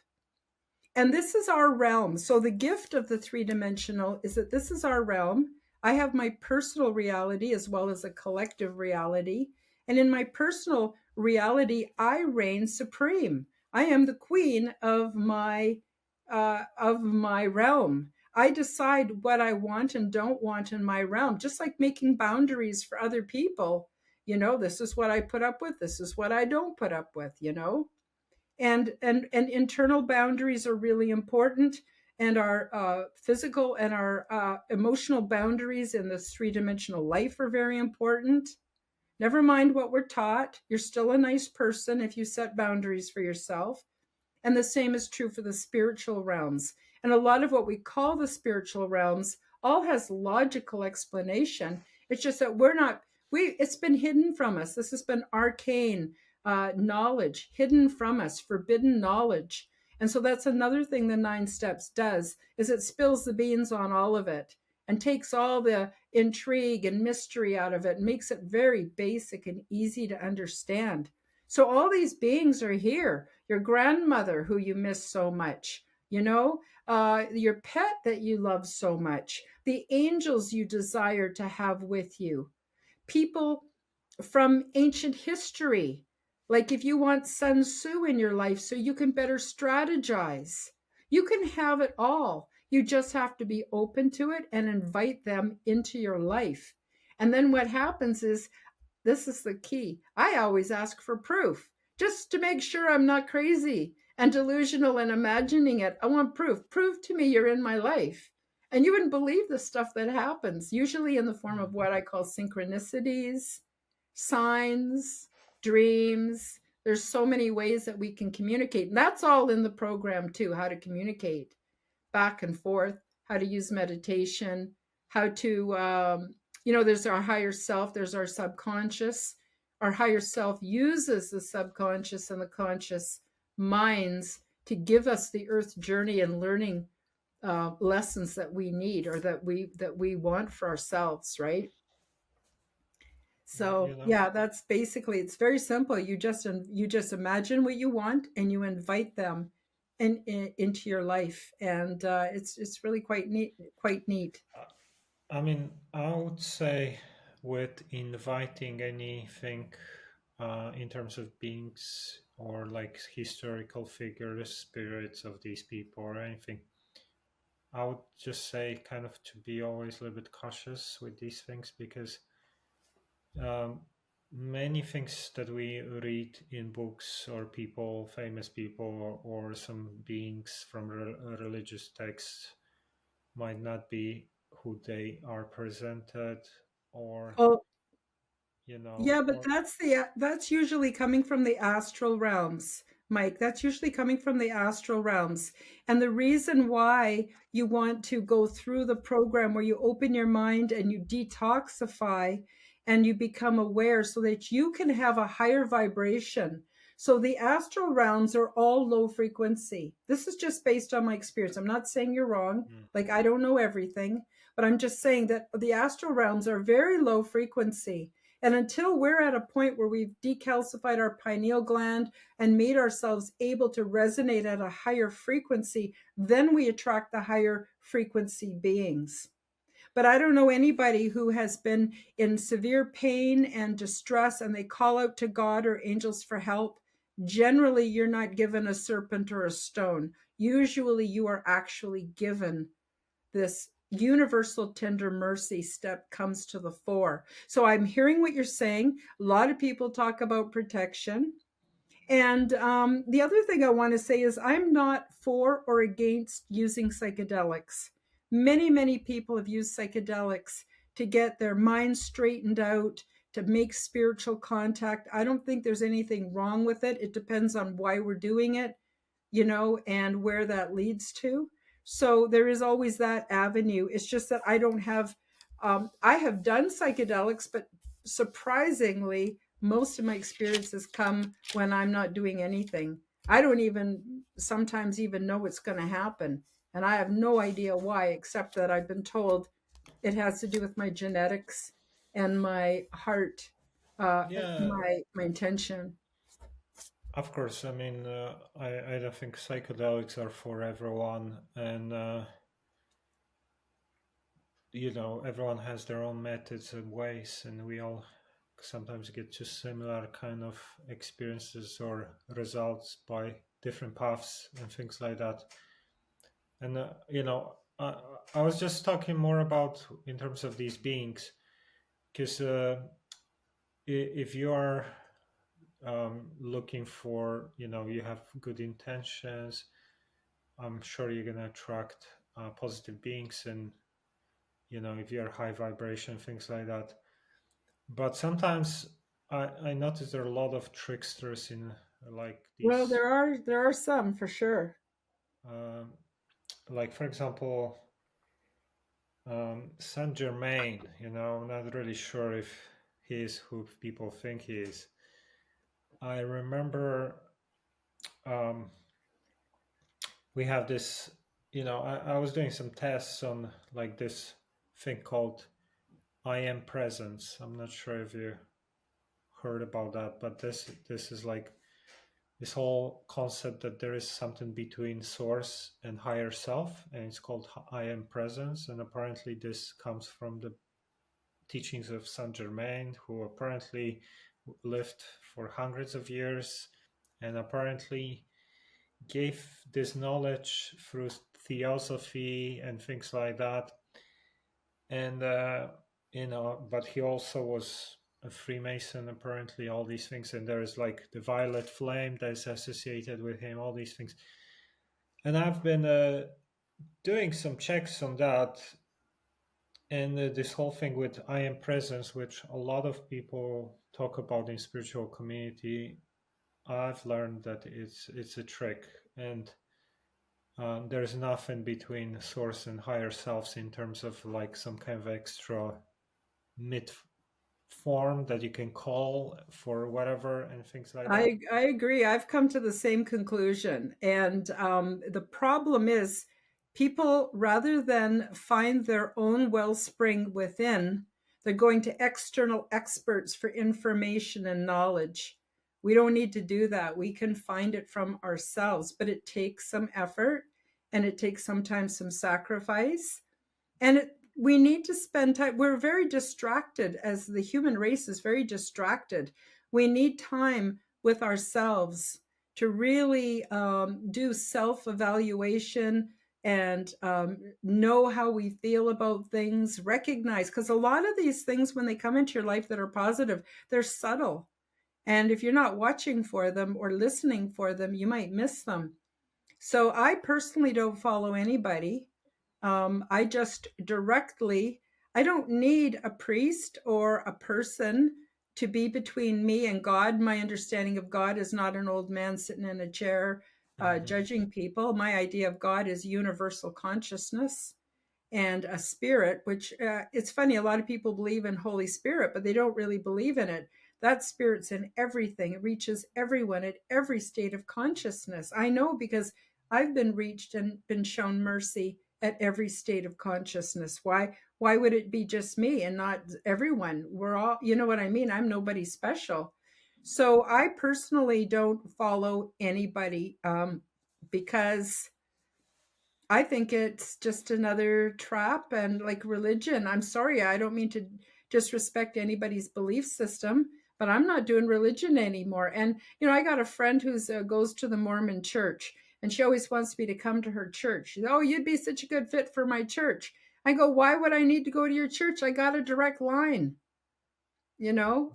And this is our realm. So the gift of the three-dimensional is that this is our realm. I have my personal reality as well as a collective reality. And in my personal reality, I reign supreme. I am the queen of my realm. I decide what I want and don't want in my realm, just like making boundaries for other people. This is what I put up with. This is what I don't put up with. And internal boundaries are really important, and our physical and our emotional boundaries in this three-dimensional life are very important. Never mind what we're taught. You're still a nice person if you set boundaries for yourself. And the same is true for the spiritual realms. And a lot of what we call the spiritual realms all has logical explanation. It's just that it's been hidden from us. This has been arcane knowledge hidden from us, forbidden knowledge. And so that's another thing the 9 steps does, is it spills the beans on all of it and takes all the intrigue and mystery out of it and makes it very basic and easy to understand. So all these beings are here. Your grandmother, who you miss so much, your pet that you love so much, the angels you desire to have with you, people from ancient history. Like if you want Sun Tzu in your life so you can better strategize, you can have it all. You just have to be open to it and invite them into your life. And then what happens is, this is the key. I always ask for proof just to make sure I'm not crazy and delusional and imagining it. I want proof. Prove to me you're in my life. And you wouldn't believe the stuff that happens, usually in the form of what I call synchronicities, signs, dreams. There's so many ways that we can communicate. And that's all in the program too, how to communicate back and forth, how to use meditation, how to, there's our higher self, there's our subconscious. Our higher self uses the subconscious and the conscious minds to give us the earth journey and learning lessons that we need or that we want for ourselves, right? So yeah, that's basically, it's very simple. You just imagine what you want and you invite them into your life, and it's really quite neat. I mean, I would say with inviting anything in terms of beings or like historical figures, spirits of these people or anything, I would just say kind of to be always a little bit cautious with these things, because many things that we read in books or people, famous people, or some beings from religious texts might not be who they are presented, or Oh, you know, yeah, but or that's usually coming from the astral realms, Mike. That's usually coming from the astral realms. And the reason why you want to go through the program where you open your mind and you detoxify and you become aware so that you can have a higher vibration. So the astral realms are all low frequency. This is just based on my experience. I'm not saying you're wrong. Like, I don't know everything, but I'm just saying that the astral realms are very low frequency. And until we're at a point where we've decalcified our pineal gland and made ourselves able to resonate at a higher frequency, then we attract the higher frequency beings. But I don't know anybody who has been in severe pain and distress and they call out to God or angels for help. Generally, you're not given a serpent or a stone. Usually, you are actually given this universal tender mercy step comes to the fore. So I'm hearing what you're saying. A lot of people talk about protection. And the other thing I want to say is I'm not for or against using psychedelics. Many, many people have used psychedelics to get their minds straightened out, to make spiritual contact. I don't think there's anything wrong with it. It depends on why we're doing it. and where that leads to. So there is always that avenue. It's just that I don't have, I have done psychedelics, but surprisingly, most of my experiences come when I'm not doing anything. I don't even sometimes even know what's going to happen. And I have no idea why, except that I've been told it has to do with my genetics and my heart, Yeah, my intention. of course. I mean, I don't think psychedelics are for everyone, and everyone has their own methods and ways, and we all sometimes get to similar kind of experiences or results by different paths and things like that. And I was just talking more about in terms of these beings, because if you are looking for, you have good intentions, I'm sure you're going to attract positive beings, and if you're high vibration, things like that. But sometimes I notice there are a lot of tricksters in like Well, these, there are some for sure. um, like for example, Saint Germain. I'm not really sure if he is who people think he is. I remember um, we have this. I was doing some tests on like this thing called I am presence. I'm not sure if you heard about that, but this is like this whole concept that there is something between source and higher self, and it's called I am presence. And apparently this comes from the teachings of Saint Germain, who apparently lived for hundreds of years and apparently gave this knowledge through theosophy and things like that. And but he also was a Freemason, apparently, all these things. And there is like the violet flame that is associated with him, all these things. And I've been doing some checks on that, and this whole thing with I am presence, which a lot of people talk about in spiritual community. I've learned that it's a trick, and there's nothing between source and higher selves in terms of like some kind of extra mid form that you can call for whatever and things like that. I agree. I've come to the same conclusion. And the problem is, people, rather than find their own wellspring within, they're going to external experts for information and knowledge. We don't need to do that. We can find it from ourselves, but it takes some effort and it takes sometimes some sacrifice. And we need to spend time. We're very distracted, as the human race is very distracted. We need time with ourselves to really do self-evaluation and know how we feel about things, recognize, because a lot of these things, when they come into your life that are positive, they're subtle. And if you're not watching for them or listening for them, you might miss them. So I personally don't follow anybody. I just directly, I don't need a priest or a person to be between me and God. My understanding of God is not an old man sitting in a chair Hmm. judging people. My idea of God is universal consciousness and a spirit, which it's funny, a lot of people believe in Holy Spirit, but they don't really believe in it. That spirit's in everything. It reaches everyone at every state of consciousness. I know because I've been reached and been shown mercy at every state of consciousness. Why would it be just me and not everyone? We're all, you know what I mean? I'm nobody special. So I personally don't follow anybody because I think it's just another trap, and like religion. I'm sorry, I don't mean to disrespect anybody's belief system, but I'm not doing religion anymore. And I got a friend who's goes to the Mormon church, and she always wants me to come to her church. She's, oh, you'd be such a good fit for my church. I go, why would I need to go to your church? I got a direct line.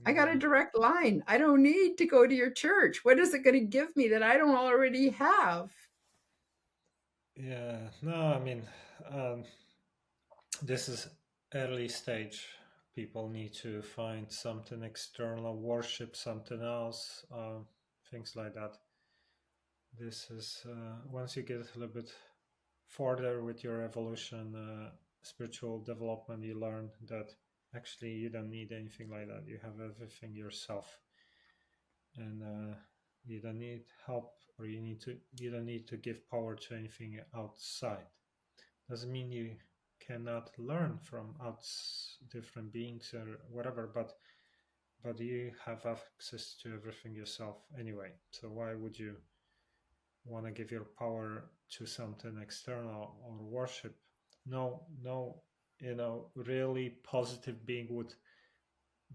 I got a Yeah, direct line. I don't need to go to your church. What is it going to give me that I don't already have? yeah. No, I mean, um, this is early stage. People need to find something external, worship something else, things like that. This is once you get a little bit further with your evolution, spiritual development, you learn that actually you don't need anything like that. You have everything yourself, and you don't need help, or you don't need to give power to anything outside. Doesn't mean you cannot learn from different beings or whatever, but you have access to everything yourself anyway. So why would you want to give your power to something external or worship? No, really positive being would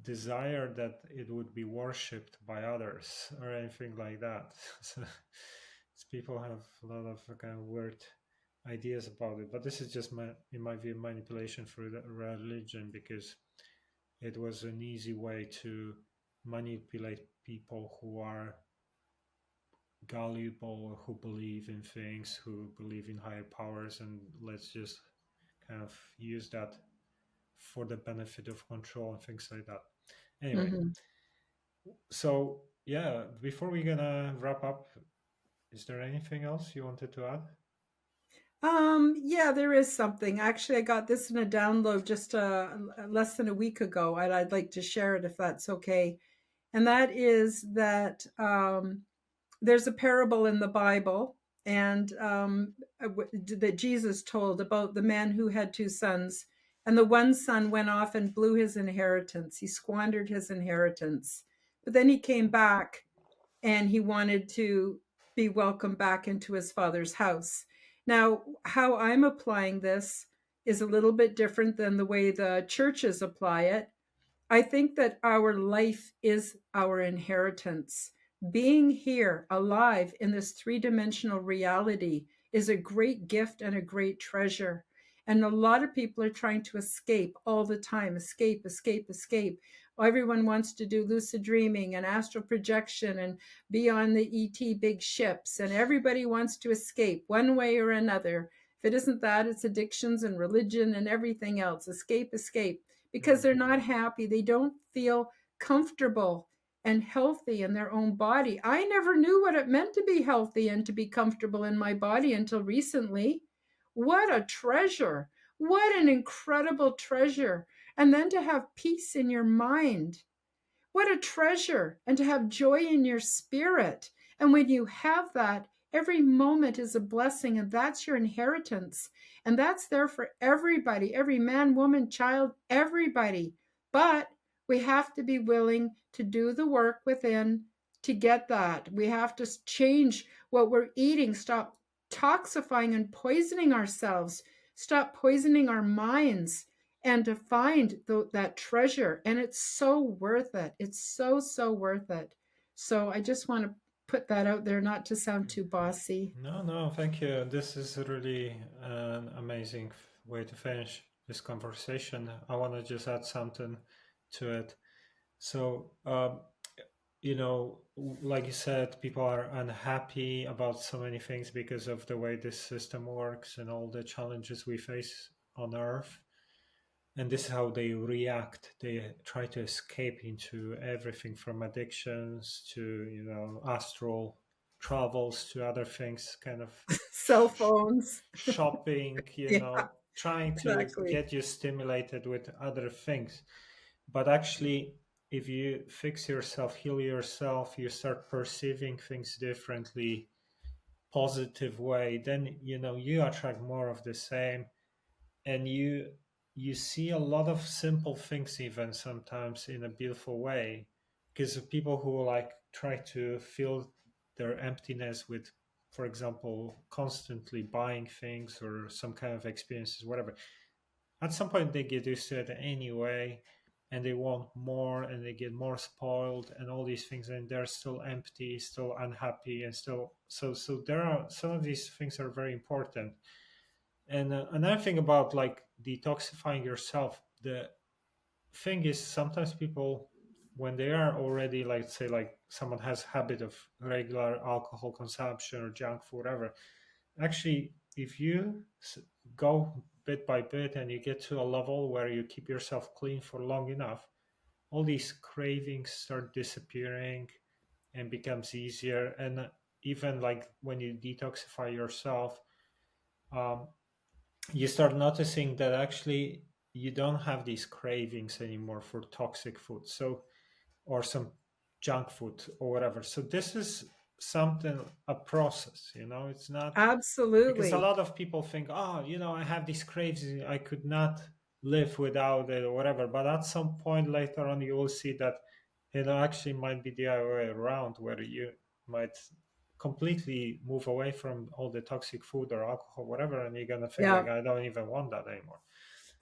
desire that it would be worshipped by others or anything like that. So people have a lot of kind of weird ideas about it, but this is just in my view, manipulation for religion, because it was an easy way to manipulate people who are gullible, who believe in things, who believe in higher powers, and let's just kind of use that for the benefit of control and things like that. Anyway, so yeah, before we're gonna wrap up, is there anything else you wanted to add? Yeah, there is something. Actually, I got this in a download just less than a week ago, and I'd like to share it if that's okay. And that is that there's a parable in the Bible, and that Jesus told about the man who had two sons, and the one son went off and blew his inheritance. He squandered his inheritance, but then he came back and he wanted to be welcomed back into his father's house. Now, how I'm applying this is a little bit different than the way the churches apply it. I think that our life is our inheritance. Being here alive in this three-dimensional reality is a great gift and a great treasure. And a lot of people are trying to escape all the time, escape, escape, escape. Everyone wants to do lucid dreaming and astral projection and be on the ET big ships. And everybody wants to escape one way or another. If it isn't that, it's addictions and religion and everything else. Escape, escape, because they're not happy. They don't feel comfortable and healthy in their own body. I never knew what it meant to be healthy and to be comfortable in my body until recently. What a treasure! What an incredible treasure. And then to have peace in your mind. What a treasure. And to have joy in your spirit. And when you have that, every moment is a blessing, and that's your inheritance. And that's there for everybody, every man, woman, child, everybody. But we have to be willing to do the work within to get that. We have to change what we're eating, stop toxifying and poisoning ourselves, stop poisoning our minds, and to find that treasure. And it's so worth it. It's so, so worth it. So I just want to put that out there, not to sound too bossy. No, thank you. This is really an amazing way to finish this conversation. I want to just add something to it. So, like you said, people are unhappy about so many things because of the way this system works and all the challenges we face on Earth. And this is how they react. They try to escape into everything from addictions to, astral travels to other things, kind of Cell phones. shopping, Yeah, trying to exactly. get you stimulated with other things. But actually, if you fix yourself, heal yourself, you start perceiving things differently, positive way, then you attract more of the same, and you see a lot of simple things even sometimes in a beautiful way, because people who like try to fill their emptiness with, for example, constantly buying things or some kind of experiences, whatever, at some point they get used to it anyway, and they want more, and they get more spoiled and all these things, and they're still empty, still unhappy, and still so there are some of these things are very important. And another thing about like detoxifying yourself, the thing is sometimes people, when they are already, like say like someone has habit of regular alcohol consumption or junk food, whatever, actually if you go bit by bit and you get to a level where you keep yourself clean for long enough, all these cravings start disappearing and becomes easier. And even like when you detoxify yourself, you start noticing that actually you don't have these cravings anymore for toxic food, so, or some junk food or whatever. So this is something, a process, it's not, because a Absolutely. lot of people think, oh, I have these cravings, I could not live without it or whatever. But at some point later on, you will see that it actually might be the other way around, where you might completely move away from all the toxic food or alcohol, whatever, and you're gonna think Yeah. like, I don't even want that anymore.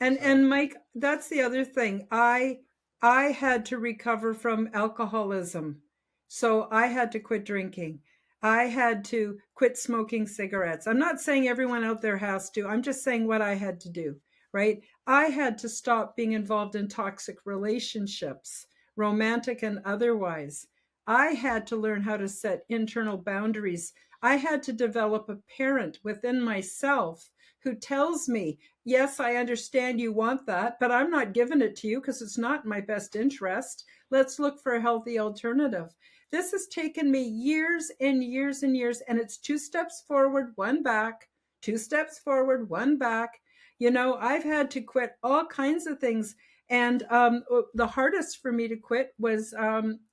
And So Mike, that's the other thing. I had to recover from alcoholism. So I had to quit drinking. I had to quit smoking cigarettes. I'm not saying everyone out there has to. I'm just saying what I had to do, right? I had to stop being involved in toxic relationships, romantic and otherwise. I had to learn how to set internal boundaries. I had to develop a parent within myself who tells me, yes, I understand you want that, but I'm not giving it to you because it's not in my best interest. Let's look for a healthy alternative. This has taken me years and years and years, and it's 2 steps forward, 1 back, 2 steps forward, 1 back. I've had to quit all kinds of things. And the hardest for me to quit was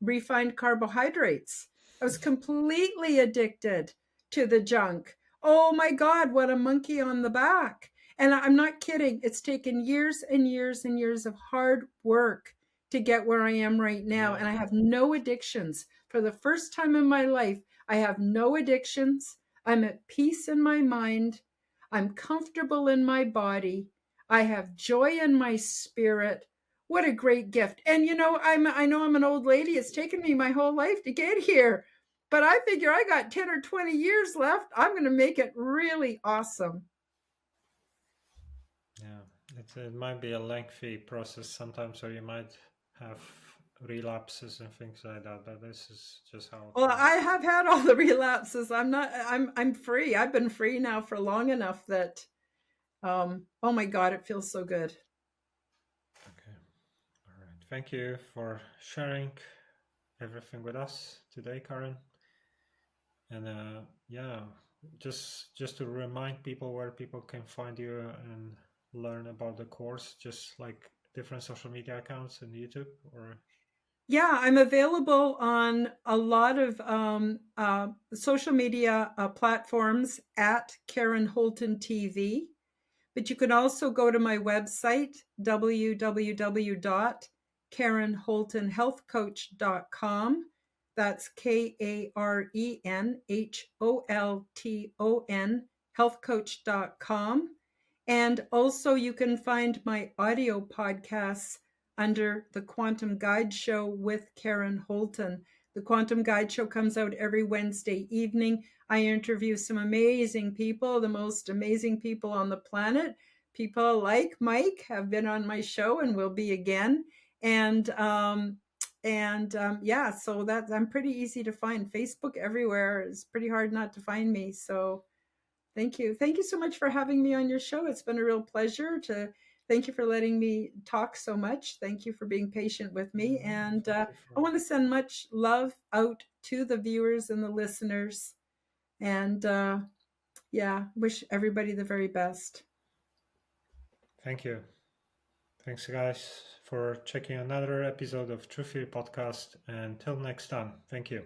refined carbohydrates. I was completely addicted to the junk. Oh my God, what a monkey on the back. And I'm not kidding. It's taken years and years and years of hard work to get where I am right now. yeah. And I have no addictions. For the first time in my life, I have no addictions. I'm at peace in my mind. I'm comfortable in my body. I have joy in my spirit. What a great gift. And I know I'm an old lady. It's taken me my whole life to get here. But I figure I got 10 or 20 years left. I'm going to make it really awesome. Yeah, it might be a lengthy process sometimes, or you might have relapses and things like that. But this is just how it Well, works. I have had all the relapses. I'm free. I've been free now for long enough that oh my God, it feels so good. Okay, all right. Thank you for sharing everything with us today, Karen. And yeah, just to remind people where people can find you and learn about the course, just like different social media accounts and YouTube, or Yeah, I'm available on a lot of social media platforms at Karen Holton TV. But you can also go to my website, www.karenholtonhealthcoach.com. That's KarenHolton, healthcoach.com. And also, you can find my audio podcasts under the Quantum Guide Show with Karen Holton. The Quantum Guide Show comes out every Wednesday evening. I interview some amazing people, the most amazing people on the planet. People like Mike have been on my show and will be again. And yeah, so that I'm pretty easy to find. Facebook everywhere. It's pretty hard not to find me. So thank you. Thank you so much for having me on your show. It's been a real pleasure to. Thank you for letting me talk so much. Thank you for being patient with me. And thank you I for. want to send much love out to the viewers and the listeners. And yeah, wish everybody the very best. Thank you. Thanks, guys, for checking another episode of TruthTheory podcast. And till next time, thank you.